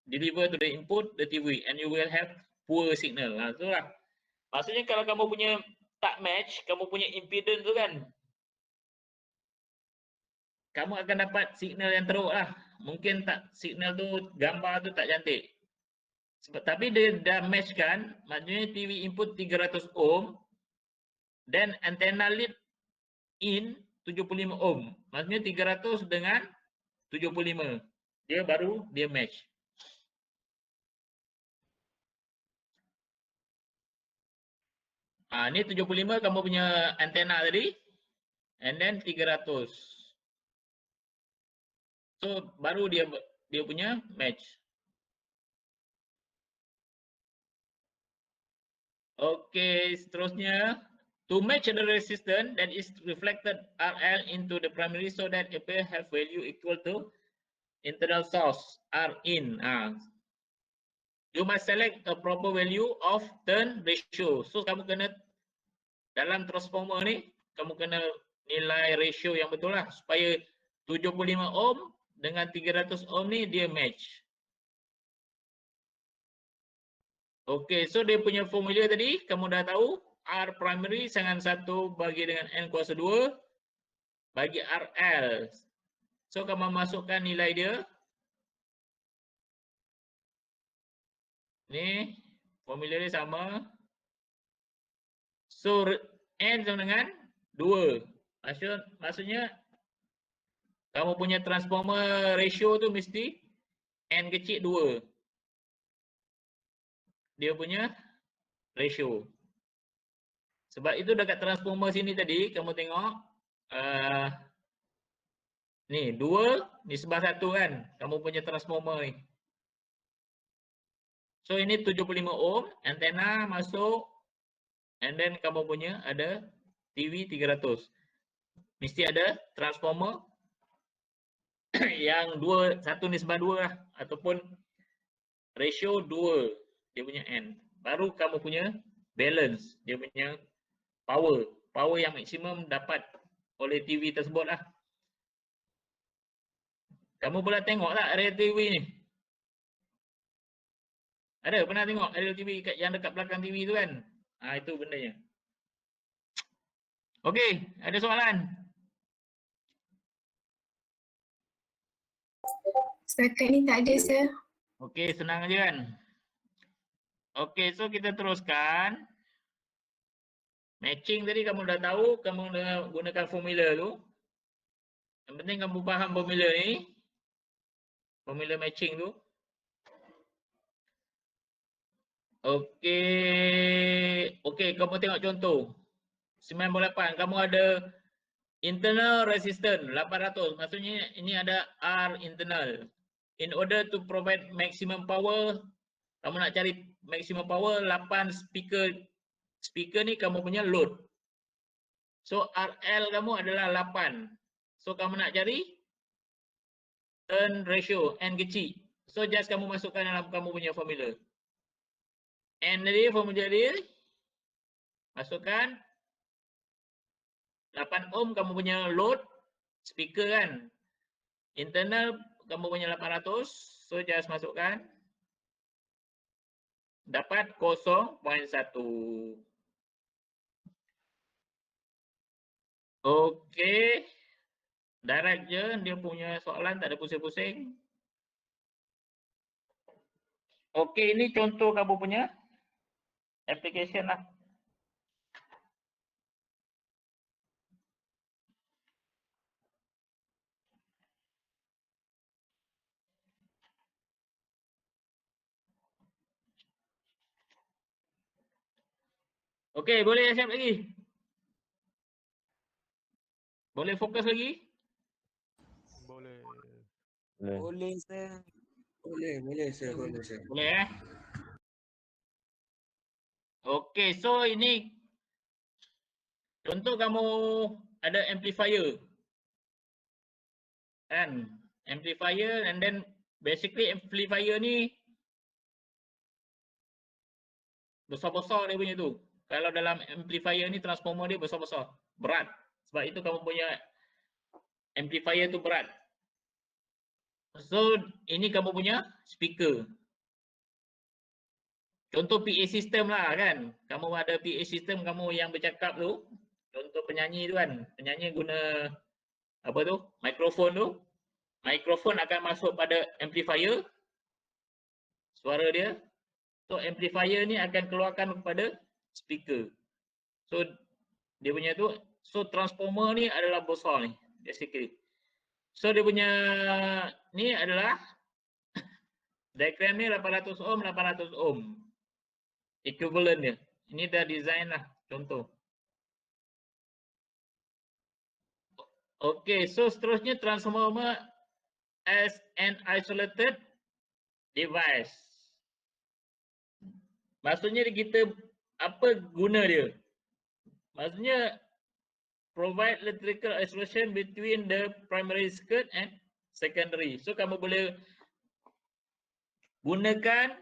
deliver to the input the TV and you will have poor signal. Itulah. Maksudnya kalau kamu punya tak match kamu punya impedance tu kan, kamu akan dapat signal yang teruk lah. Mungkin tak signal tu, gambar tu tak cantik. Tapi dia dah match kan, maksudnya TV input 300 ohm dan antena lead in 75 ohm. Maksudnya 300 dengan 75. Dia baru dia match. Ni 75 kamu punya antena tadi, and then 300. So baru dia punya match. Okey, seterusnya, to match the resistance that is reflected RL into the primary so that appear have value equal to internal source R in. You must select a proper value of turn ratio. So kamu kena dalam transformer ni, kamu kena nilai ratio yang betul lah supaya 75 ohm dengan 300 ohm ni dia match. Okey, so dia punya formula tadi kamu dah tahu, R primary sangat 1 bagi dengan N kuasa 2 bagi RL. So kamu masukkan nilai dia. Ni formula dia sama. So N sama dengan 2. Maksudnya kamu punya transformer ratio tu mesti N kecil 2. Dia punya ratio. Sebab itu dekat transformer sini tadi kamu tengok ni 2 ni sebah 1 kan, kamu punya transformer ni. So ini 75 ohm, antena masuk, and then kamu punya ada TV 300. Mesti ada transformer yang 1 nisbah 2 lah, ataupun ratio 2 dia punya N. Baru kamu punya balance, dia punya power yang maksimum dapat oleh TV tersebut lah. Kamu pernah tengok tak aerial TV ni? Ada pernah tengok aerial TV yang dekat belakang TV tu kan? Itu bendanya. Okey, ada soalan? Setakat ni tak ada, sir. Okey, senang je kan? Okey, so kita teruskan. Matching tadi kamu dah tahu, kamu gunakan formula tu. Yang penting kamu faham formula ni. Formula matching tu. Okey, kamu tengok contoh. 98, kamu ada internal resistance 800. Maksudnya ini ada R internal. In order to provide maximum power, kamu nak cari maximum power 8 speaker ni kamu punya load. So RL kamu adalah 8. So kamu nak cari turn ratio N kecil. So just kamu masukkan dalam kamu punya formula. N tadi formula dia masukkan 8 ohm kamu punya load speaker kan. Internal kamu punya 800. So just masukkan. Dapat 0.1. Okey. Direct je dia punya soalan, tak ada pusing-pusing. Okey, ini contoh kamu punya application lah. Okey, boleh siap lagi? Boleh fokus lagi? Boleh. Boleh, sir. Boleh, sir. Boleh Okey, so ini contoh kamu ada amplifier. Kan? Amplifier, and then basically amplifier ni besar-besar dia punya tu. Kalau dalam amplifier ni transformer dia besar-besar, berat. Sebab itu kamu punya amplifier tu berat. So ini kamu punya speaker. Contoh PA system lah kan. Kamu ada PA system kamu yang bercakap tu. Contoh penyanyi tu kan. Penyanyi guna apa tu? Mikrofon tu. Mikrofon akan masuk pada amplifier. Suara dia. So amplifier ni akan keluarkan kepada speaker. So dia punya tu. So transformer ni adalah besar ni. Basically. So dia punya ni adalah diagram ni 800 ohm, 800 ohm. Equivalent dia. Ini dah design lah contoh. Okay, so seterusnya transformer as an isolated device. Maksudnya kita apa guna dia? Maksudnya provide electrical isolation between the primary circuit and secondary. So kamu boleh gunakan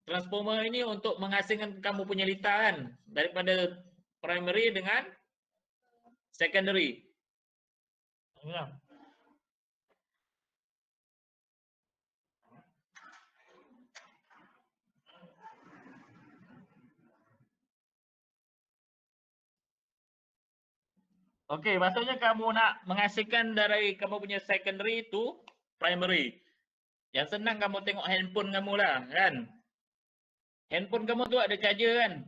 transformer ini untuk mengasingkan kamu punya litar daripada primary dengan secondary. Ya. Okey, maksudnya kamu nak mengasingkan dari kamu punya secondary to primary. Yang senang kamu tengok handphone kamu lah, kan? Handphone kamu tu ada charger kan?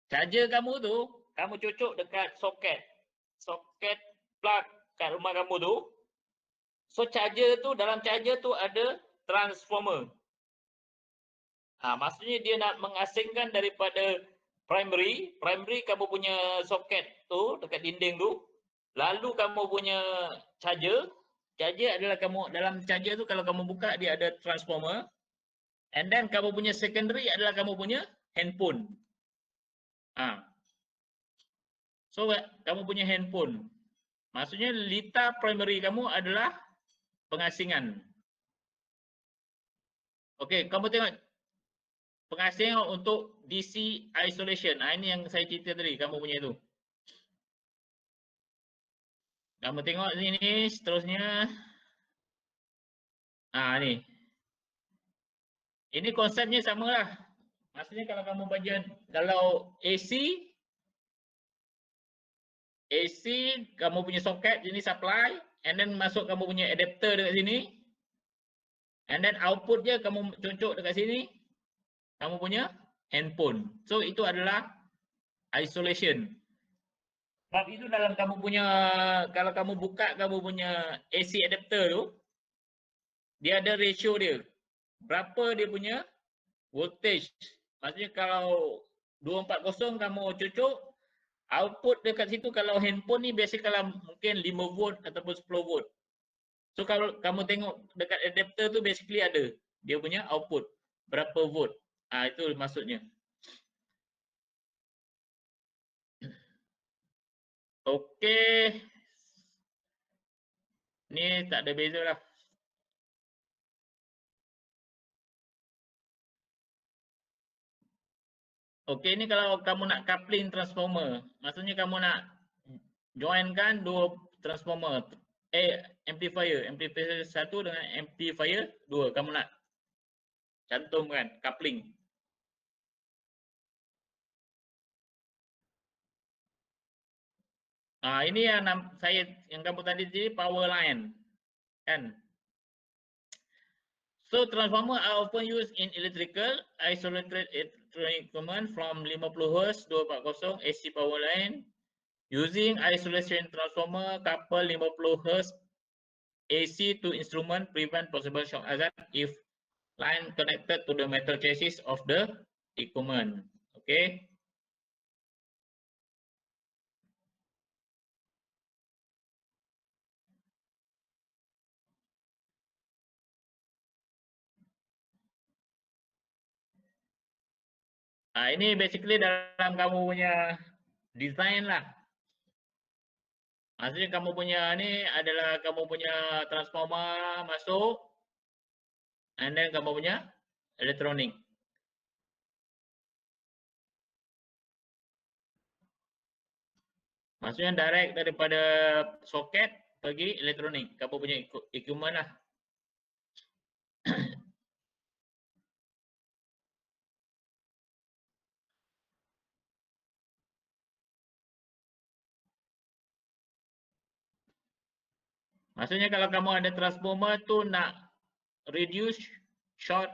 Charger kamu tu, kamu cucuk dekat soket. Soket plug kat rumah kamu tu. So charger tu, dalam charger tu ada transformer. Maksudnya dia nak mengasingkan daripada primary kamu punya soket tu dekat dinding tu, lalu kamu punya charger adalah kamu dalam charger tu kalau kamu buka dia ada transformer, and then kamu punya secondary adalah kamu punya handphone. So kamu punya handphone, maksudnya litar primary kamu adalah pengasingan. Okey, kamu tengok pengasingan untuk DC isolation. Ini yang saya cerita tadi, kamu punya itu. Kamu tengok sini, seterusnya. Ni. Ini konsepnya samalah. Maksudnya kalau kamu baca, kalau AC, kamu punya soket, ini supply, and then masuk kamu punya adapter dekat sini, and then output je kamu cucuk dekat sini, kamu punya handphone. So itu adalah isolation. Sebab itu dalam kamu punya, kalau kamu buka kamu punya AC adapter tu, dia ada ratio dia. Berapa dia punya voltage. Maksudnya kalau 240 kamu cucuk, output dekat situ kalau handphone ni biasa kalau mungkin 5 volt ataupun 10 volt. So kalau kamu tengok dekat adapter tu basically ada dia punya output. Berapa volt. Itu maksudnya. Okey. Ni tak ada beza lah. Okey, ni kalau kamu nak coupling transformer. Maksudnya kamu nak joinkan dua transformer. Amplifier. Amplifier 1 dengan amplifier 2. Kamu nak cantumkan coupling. Ini yang kamu tadi power line. Kan? So transformer are often used in electrical isolated electronic equipment from 50 Hz 240 AC power line using isolation transformer couple 50 Hz AC to instrument prevent possible shock hazard if line connected to the metal chassis of the equipment. Okay. Ini basically dalam kamu punya design lah. Maksudnya kamu punya ni adalah kamu punya transformer masuk, and then kamu punya elektronik. Maksudnya direct daripada soket pergi elektronik. Kamu punya equipment lah. Maksudnya kalau kamu ada transformer tu nak reduce shock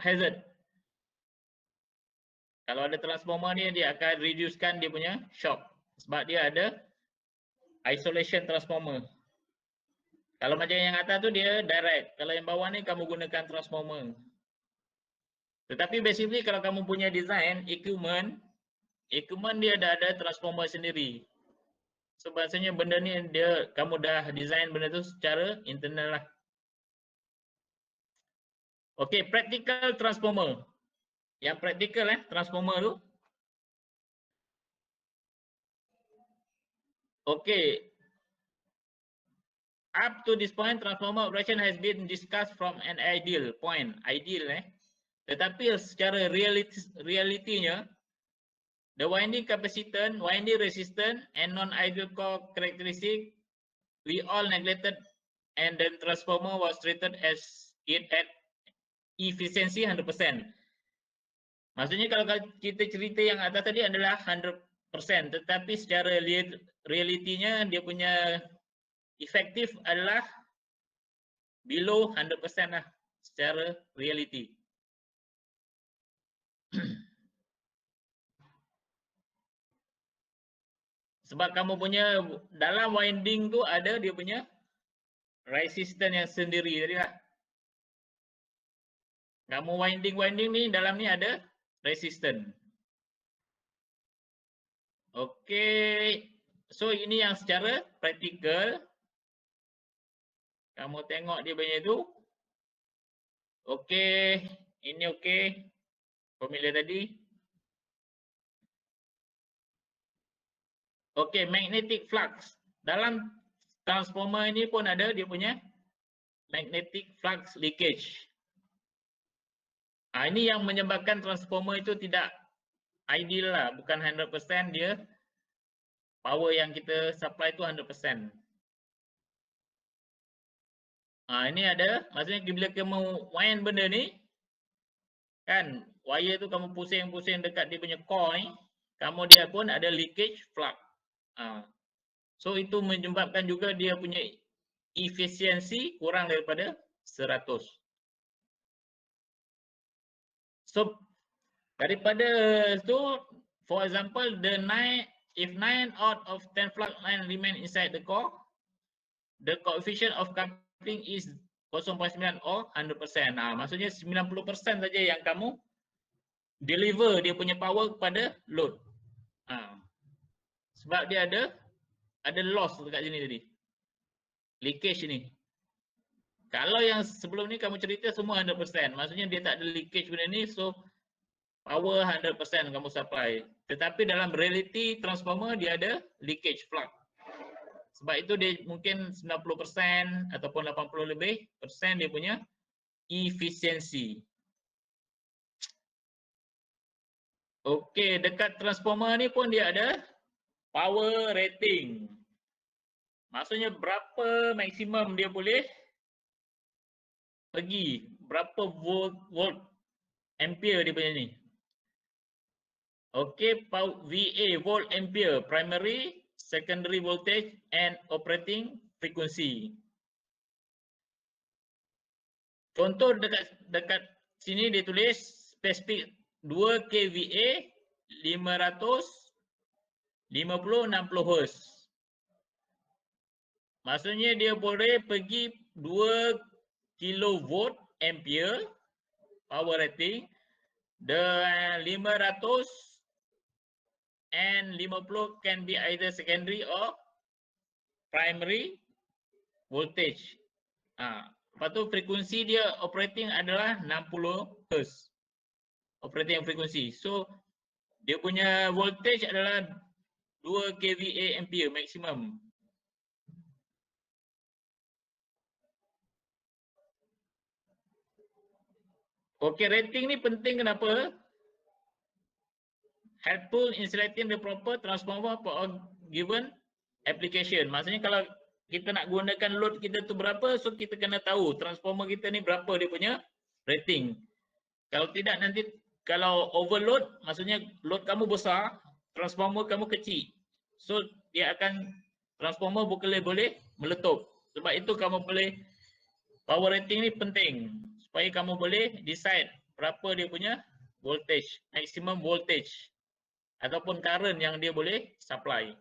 hazard. Kalau ada transformer ni dia akan reducekan dia punya shock sebab dia ada isolation transformer. Kalau macam yang atas tu dia direct. Kalau yang bawah ni kamu gunakan transformer. Tetapi basically kalau kamu punya design equipment dia dah ada transformer sendiri. So maksudnya benda ni dia kamu dah design benda tu secara internal lah. Okey, practical transformer. Yang practical transformer tu. Okey. Up to this point transformer operation has been discussed from an ideal point. Ideal Tetapi secara realitinya the winding capacitance, winding resistance and non-ideal core characteristic we all neglected and then transformer was treated as it at efficiency 100%. Maksudnya kalau kita cerita yang atas tadi adalah 100%, tetapi secara realitinya dia punya efektif adalah below 100% lah secara reality. Sebab kamu punya dalam winding tu ada dia punya resistance yang sendiri tadi lah. Kamu winding ni dalam ni ada resistance. Okey. So ini yang secara praktikal. Kamu tengok dia punya tu. Okey. Ini okey. Formula tadi. Okey, magnetic flux. Dalam transformer ini pun ada dia punya magnetic flux leakage. Ini yang menyebabkan transformer itu tidak ideal lah. Bukan 100% dia power yang kita supply itu 100%. Ini ada, maksudnya bila kamu wind benda ni, kan wire tu kamu pusing-pusing dekat dia punya core ni, kamu dia pun ada leakage flux. So itu menyebabkan juga dia punya efisiensi kurang daripada 100. So daripada tu, for example, if 9 out of 10 flux line remain inside the core, the coefficient of coupling is 0.9 or 100%. Maksudnya 90% saja yang kamu deliver dia punya power kepada load. Sebab dia ada loss dekat sini tadi. Leakage ni. Kalau yang sebelum ni kamu cerita semua 100%. Maksudnya dia tak ada leakage benda ni, so power 100% kamu supply. Tetapi dalam reality transformer dia ada leakage flux. Sebab itu dia mungkin 90% ataupun 80 lebih persen dia punya efisiensi. Okey, dekat transformer ni pun dia ada power rating. Maksudnya berapa maksimum dia boleh pergi, berapa volt ampere dia punya ni. Okey, VA volt ampere, primary, secondary voltage and operating frequency. Contoh dekat sini dia tulis spesifik 2 kVA 550-60 Hz. Maksudnya dia boleh pergi 2 kilovolt ampere power rating dan 550 can be either secondary or primary voltage. Lepas tu frekuensi dia operating adalah 60 Hz. Operating frekuensi. So dia punya voltage adalah 2 kVA ampere maksimum. Okey, rating ni penting kenapa? Helpful in selecting the proper transformer for a given application. Maksudnya kalau kita nak gunakan load kita tu berapa, so kita kena tahu transformer kita ni berapa dia punya rating. Kalau tidak nanti kalau overload, maksudnya load kamu besar, transformer kamu kecil. So dia akan transformer boleh meletup. Sebab itu kamu boleh, power rating ni penting supaya kamu boleh decide berapa dia punya voltage, maximum voltage ataupun current yang dia boleh supply.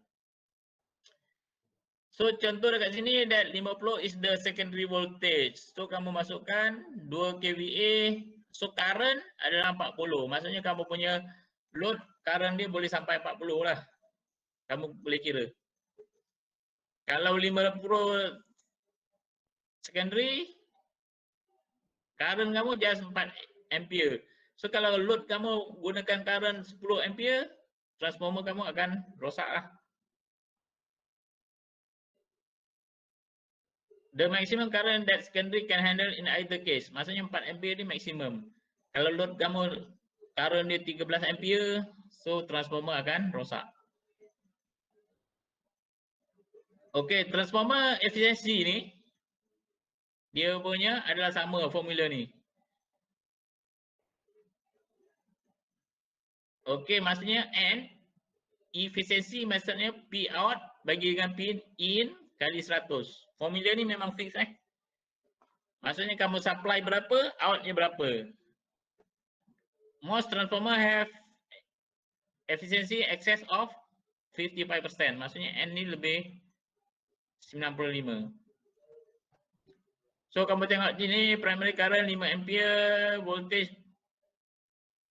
So contoh dekat sini that 50 is the secondary voltage. So kamu masukkan 2 kVA, so current adalah 40. Maksudnya kamu punya load current dia boleh sampai 40 lah. Kamu boleh kira. Kalau 50 secondary, current kamu just 4 ampere. So kalau load kamu gunakan current 10 ampere, transformer kamu akan rosak lah. The maximum current that secondary can handle in either case. Maksudnya 4 ampere ni maksimum. Kalau load kamu current dia 13 ampere, so transformer akan rosak. Okey, transformer efisiensi ni dia punya adalah sama formula ni. Okey, maksudnya N efisiensi maksudnya P out bagi dengan P in kali 100. Formula ni memang fix Maksudnya kamu supply berapa, outnya berapa. Most transformer have efficiency excess of 55%. Maksudnya N ni lebih 95. So kamu tengok sini primary current 5 ampere, voltage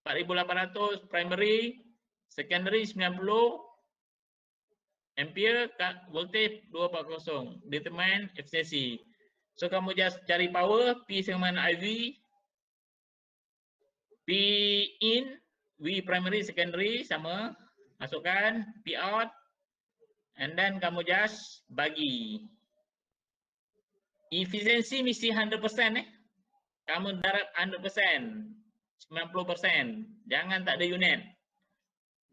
4800 primary, secondary 90 ampere, voltage 240. Determine efficiency. So kamu just cari power, P sama dengan IV, P in, V primary, secondary sama, masukkan, P out, and then kamu just bagi. Efisiensi mesti 100% Kamu darab 100%, 90%. Jangan tak ada unit.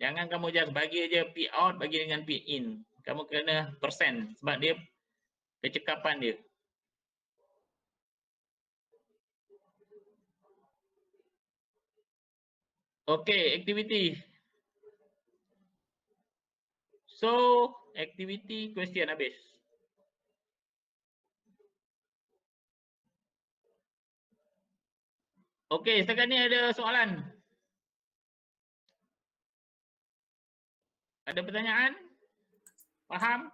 Jangan kamu just bagi aja P out bagi dengan P in. Kamu kena persen sebab dia kecekapan dia. Okey, activity. So, activity question habis. Okey, setakat ni ada soalan? Ada pertanyaan? Faham?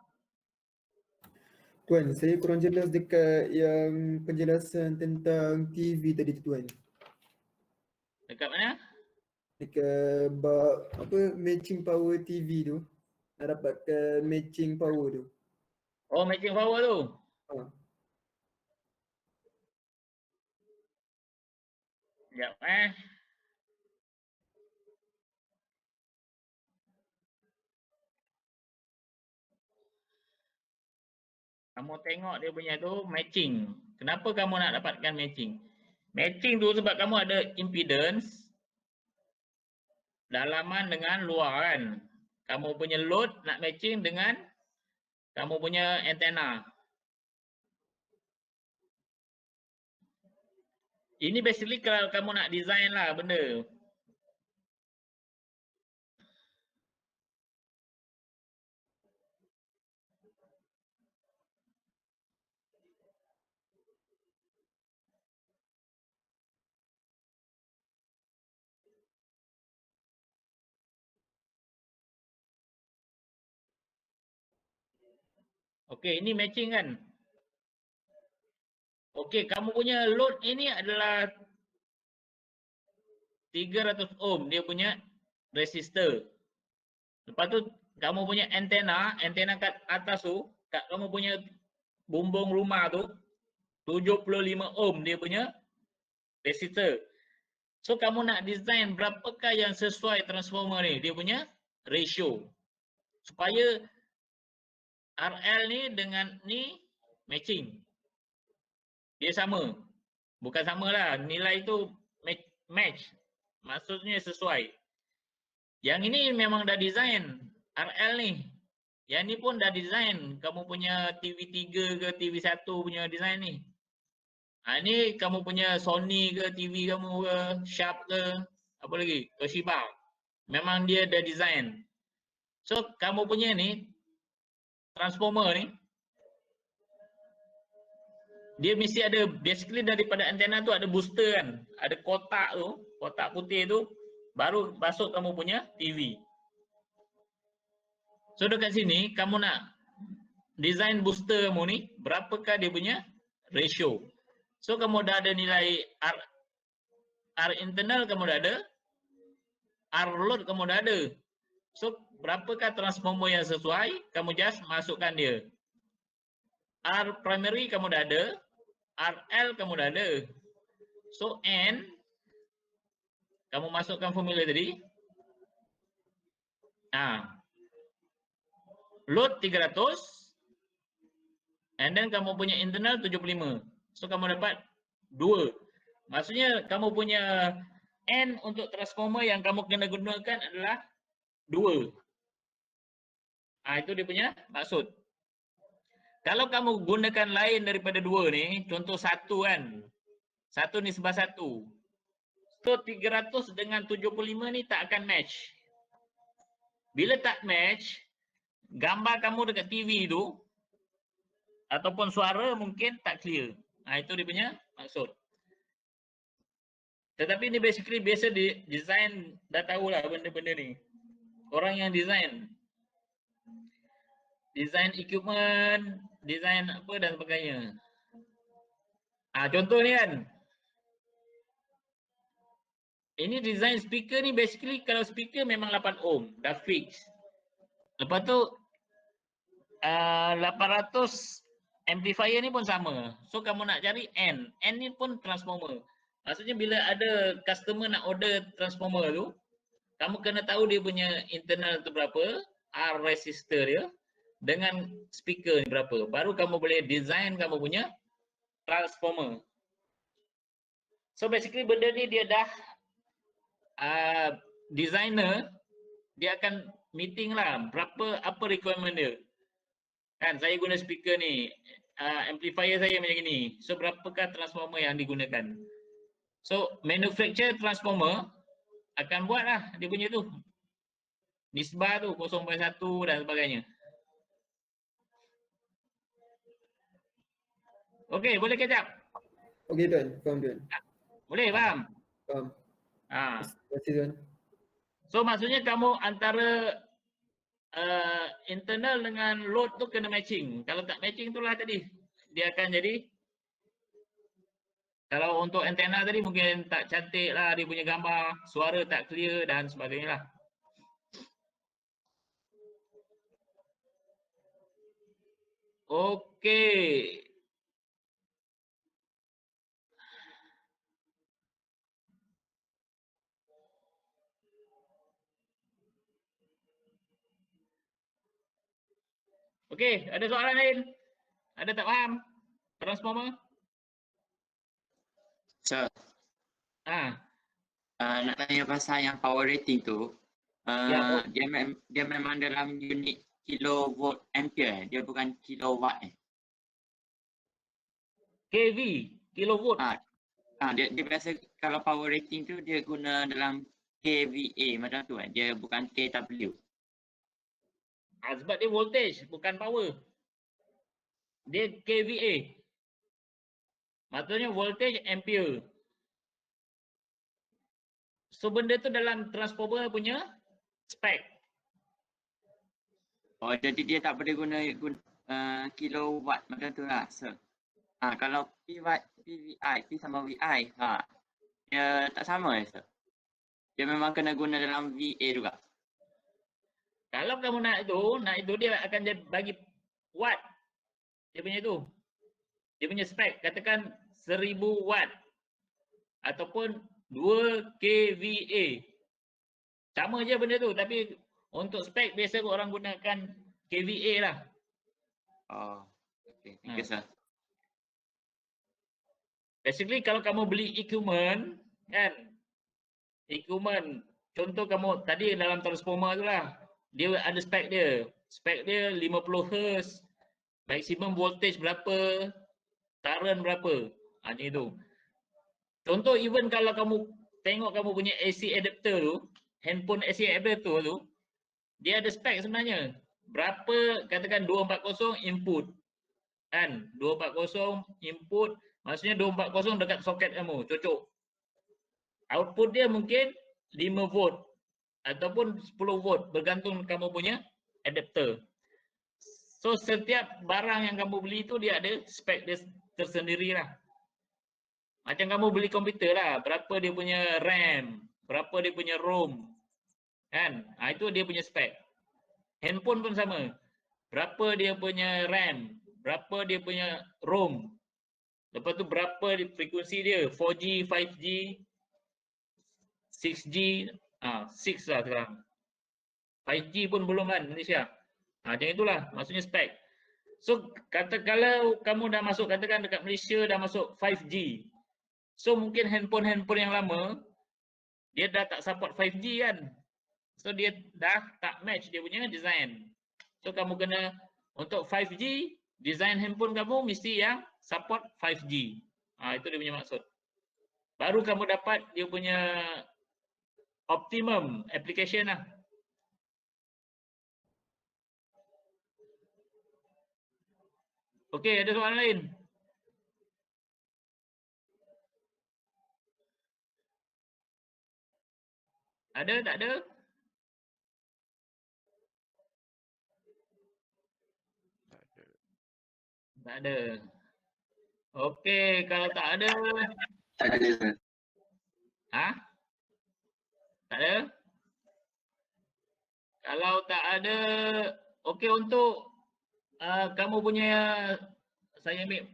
Tuan, saya kurang jelas dekat yang penjelasan tentang TV tadi tu, Tuan. Dekat mana? Dekat bab apa matching power TV tu. Nak dapatkan matching power tu. Oh, matching power tu. Ha. Sekejap Kamu tengok dia punya tu matching. Kenapa kamu nak dapatkan matching? Matching tu sebab kamu ada impedance dalaman dengan luar kan. Kamu punya load nak matching dengan kamu punya antena. Ini basically kalau kamu nak design lah benda. Okey, ini matching kan. Okey, kamu punya load ini adalah 300 ohm dia punya resistor. Lepas tu kamu punya antena kat atas tu, kat kamu punya bumbung rumah tu 75 ohm dia punya resistor. So kamu nak design berapakah yang sesuai transformer ni, dia punya ratio. Supaya RL ni dengan ni matching. Dia sama. Bukan samalah, nilai tu match. Maksudnya sesuai. Yang ini memang dah design RL ni. Yang ni pun dah design kamu punya TV3 ke TV1 punya design ni. Ni kamu punya Sony ke TV kamu ke Sharp ke apa lagi Toshiba. Memang dia dah design. So kamu punya ni transformer ni, dia mesti ada, basically daripada antena tu ada booster kan, ada kotak tu, kotak putih tu, baru masuk kamu punya TV. So dekat sini kamu nak design booster kamu ni, berapakah dia punya ratio. So kamu dah ada nilai R internal kamu dah ada, R load kamu dah ada. So berapakah transformer yang sesuai, kamu just masukkan dia. R primary kamu dah ada, RL kamu dah ada. So N, kamu masukkan formula tadi. Load 300, and then kamu punya internal 75. So kamu dapat 2. Maksudnya kamu punya N untuk transformer yang kamu kena gunakan adalah 2. Itu dia punya maksud. Kalau kamu gunakan lain daripada 2 ni, contoh 1 kan. 1 ni sebab 1. So 300 dengan 75 ni tak akan match. Bila tak match, gambar kamu dekat TV tu ataupun suara mungkin tak clear. Itu dia punya maksud. Tetapi ni basically biasa di design dah tahulah benda-benda ni. Orang yang design equipment, design apa dan sebagainya. Contoh ni kan. Ini design speaker ni basically kalau speaker memang 8 ohm, dah fix. Lepas tu 800 amplifier ni pun sama. So kamu nak cari N. N ni pun transformer. Maksudnya bila ada customer nak order transformer tu, kamu kena tahu dia punya internal tu berapa, R resistor dia dengan speaker ni berapa. Baru kamu boleh design kamu punya transformer. So basically benda ni dia dah designer dia akan meeting lah apa requirement dia. Kan saya guna speaker ni, amplifier saya macam ni. So berapakah transformer yang digunakan? So manufacturer transformer akan buat lah dia punya tu. Nisbah tu 0.1 dan sebagainya. Okey, boleh kejap? Okey tuan, faham tuan. Boleh, faham? Faham. Terima kasih tuan. So maksudnya kamu antara internal dengan load tu kena matching. Kalau tak matching itulah tadi. Dia akan jadi, kalau untuk antena tadi mungkin tak cantik lah dia punya gambar, suara tak clear dan sebagainya lah. Okey. Okey, ada soalan lain? Ada tak faham? Transformer? Sir, Ah, nak tanya pasal yang power rating tu. Ya, Dia memang dalam unit kilovolt ampere, dia bukan kilowatt. KV, kilovolt. Dia biasa kalau power rating tu dia guna dalam kVA macam tu kan. Dia bukan kW. Sebab dia voltage, bukan power. Dia KVA. Maksudnya voltage ampere. So benda tu dalam transformer punya spek. Oh, jadi dia tak boleh guna kilowatt macam tu lah. So, kalau P sama VI, dia tak sama sir. Dia memang kena guna dalam VA juga. Kalau kamu nak itu dia akan bagi watt. Dia punya tu. Dia punya spek katakan 1000 watt ataupun 2 kVA. Sama je benda tu tapi untuk spek biasa orang gunakan kVA lah. Oh, okay. Thank you sir. Basically kalau kamu beli equipment kan, equipment contoh kamu tadi dalam transformer tu lah, dia ada spek dia. Spek dia 50 Hz, maksimum voltage berapa, current berapa. Ni tu. Contoh even kalau kamu tengok kamu punya AC adapter tu, handphone AC adapter tu, dia ada spek sebenarnya. berapa, katakan 240 input. Kan? 240 input, maksudnya 240 dekat soket kamu, cocok. Output dia mungkin 5 volt ataupun 10 volt, bergantung kamu punya adapter. So setiap barang yang kamu beli itu dia ada spek dia tersendiri lah. Macam kamu beli komputer lah, berapa dia punya RAM, berapa dia punya ROM. Kan? Itu dia punya spek. Handphone pun sama. Berapa dia punya RAM, berapa dia punya ROM. Lepas tu berapa frekuensi dia, 4G, 5G, 6G, 6 lah sekarang. 5G pun belum kan Malaysia. Macam itulah maksudnya spek. So kalau kamu dah masuk, katakan dekat Malaysia dah masuk 5G. So mungkin handphone-handphone yang lama dia dah tak support 5G kan. So dia dah tak match dia punya design. So kamu kena untuk 5G, design handphone kamu mesti yang support 5G. Itu dia punya maksud. Baru kamu dapat dia punya optimum application lah. Okey, ada soalan lain? Ada, tak ada? Tak ada. Tak ada. Okey, kalau tak ada, Tak ada, sir. Tak ada? Kalau tak ada, okey untuk kamu punya, saya ambil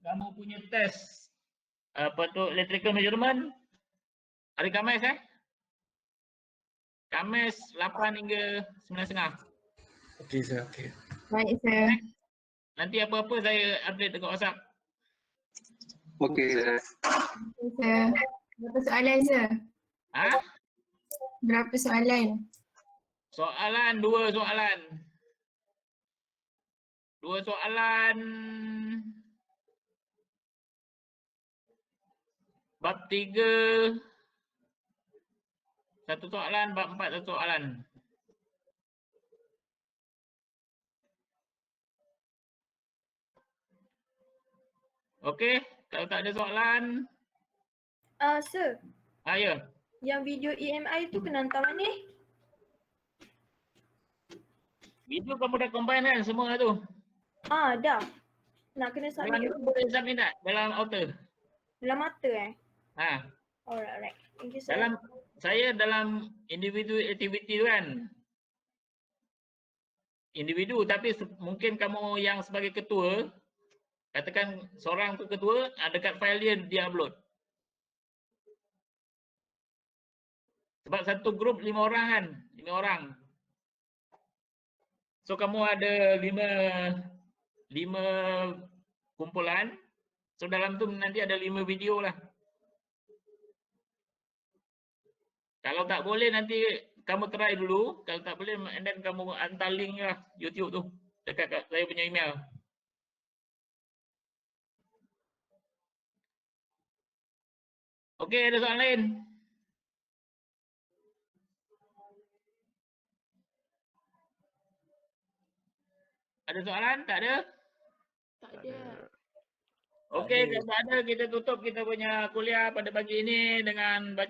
kamu punya test apa tu electrical measurement hari Khamis Khamis 8 hingga 9.30. Okey, sir. Okey. Baik, sir. Nanti apa-apa saya update dekat WhatsApp. Okey, sir. Okey, sir. Berapa soalan, sir? Berapa soalan? Soalan, 2 soalan. 2 soalan. Bab 3. 1 soalan, bab 4 1 soalan. Okey, kalau tak ada soalan, Sir, ya. yang video EMI tu kena hantar mana? Video kamu dah combine kan semua tu. Dah. Nak kena Dalam submit tu boleh submit tak? Dalam outer. dalam mata Ha. Alright. Thank you, sir. Dalam individu activity tu kan. Individu tapi mungkin kamu yang sebagai ketua, katakan seorang tu ketua, dekat file dia upload. Sebab satu grup 5 orang kan, 5 orang. So kamu ada 5 kumpulan. So dalam tu nanti ada 5 video lah. Kalau tak boleh nanti kamu try dulu. Kalau tak boleh and then kamu hantar link lah YouTube tu dekat saya punya email. Okey, ada soalan lain? Ada soalan? Tak ada? Tak Tak ada. ada. Okey, kalau tak ada kita tutup kita punya kuliah pada pagi ini dengan baca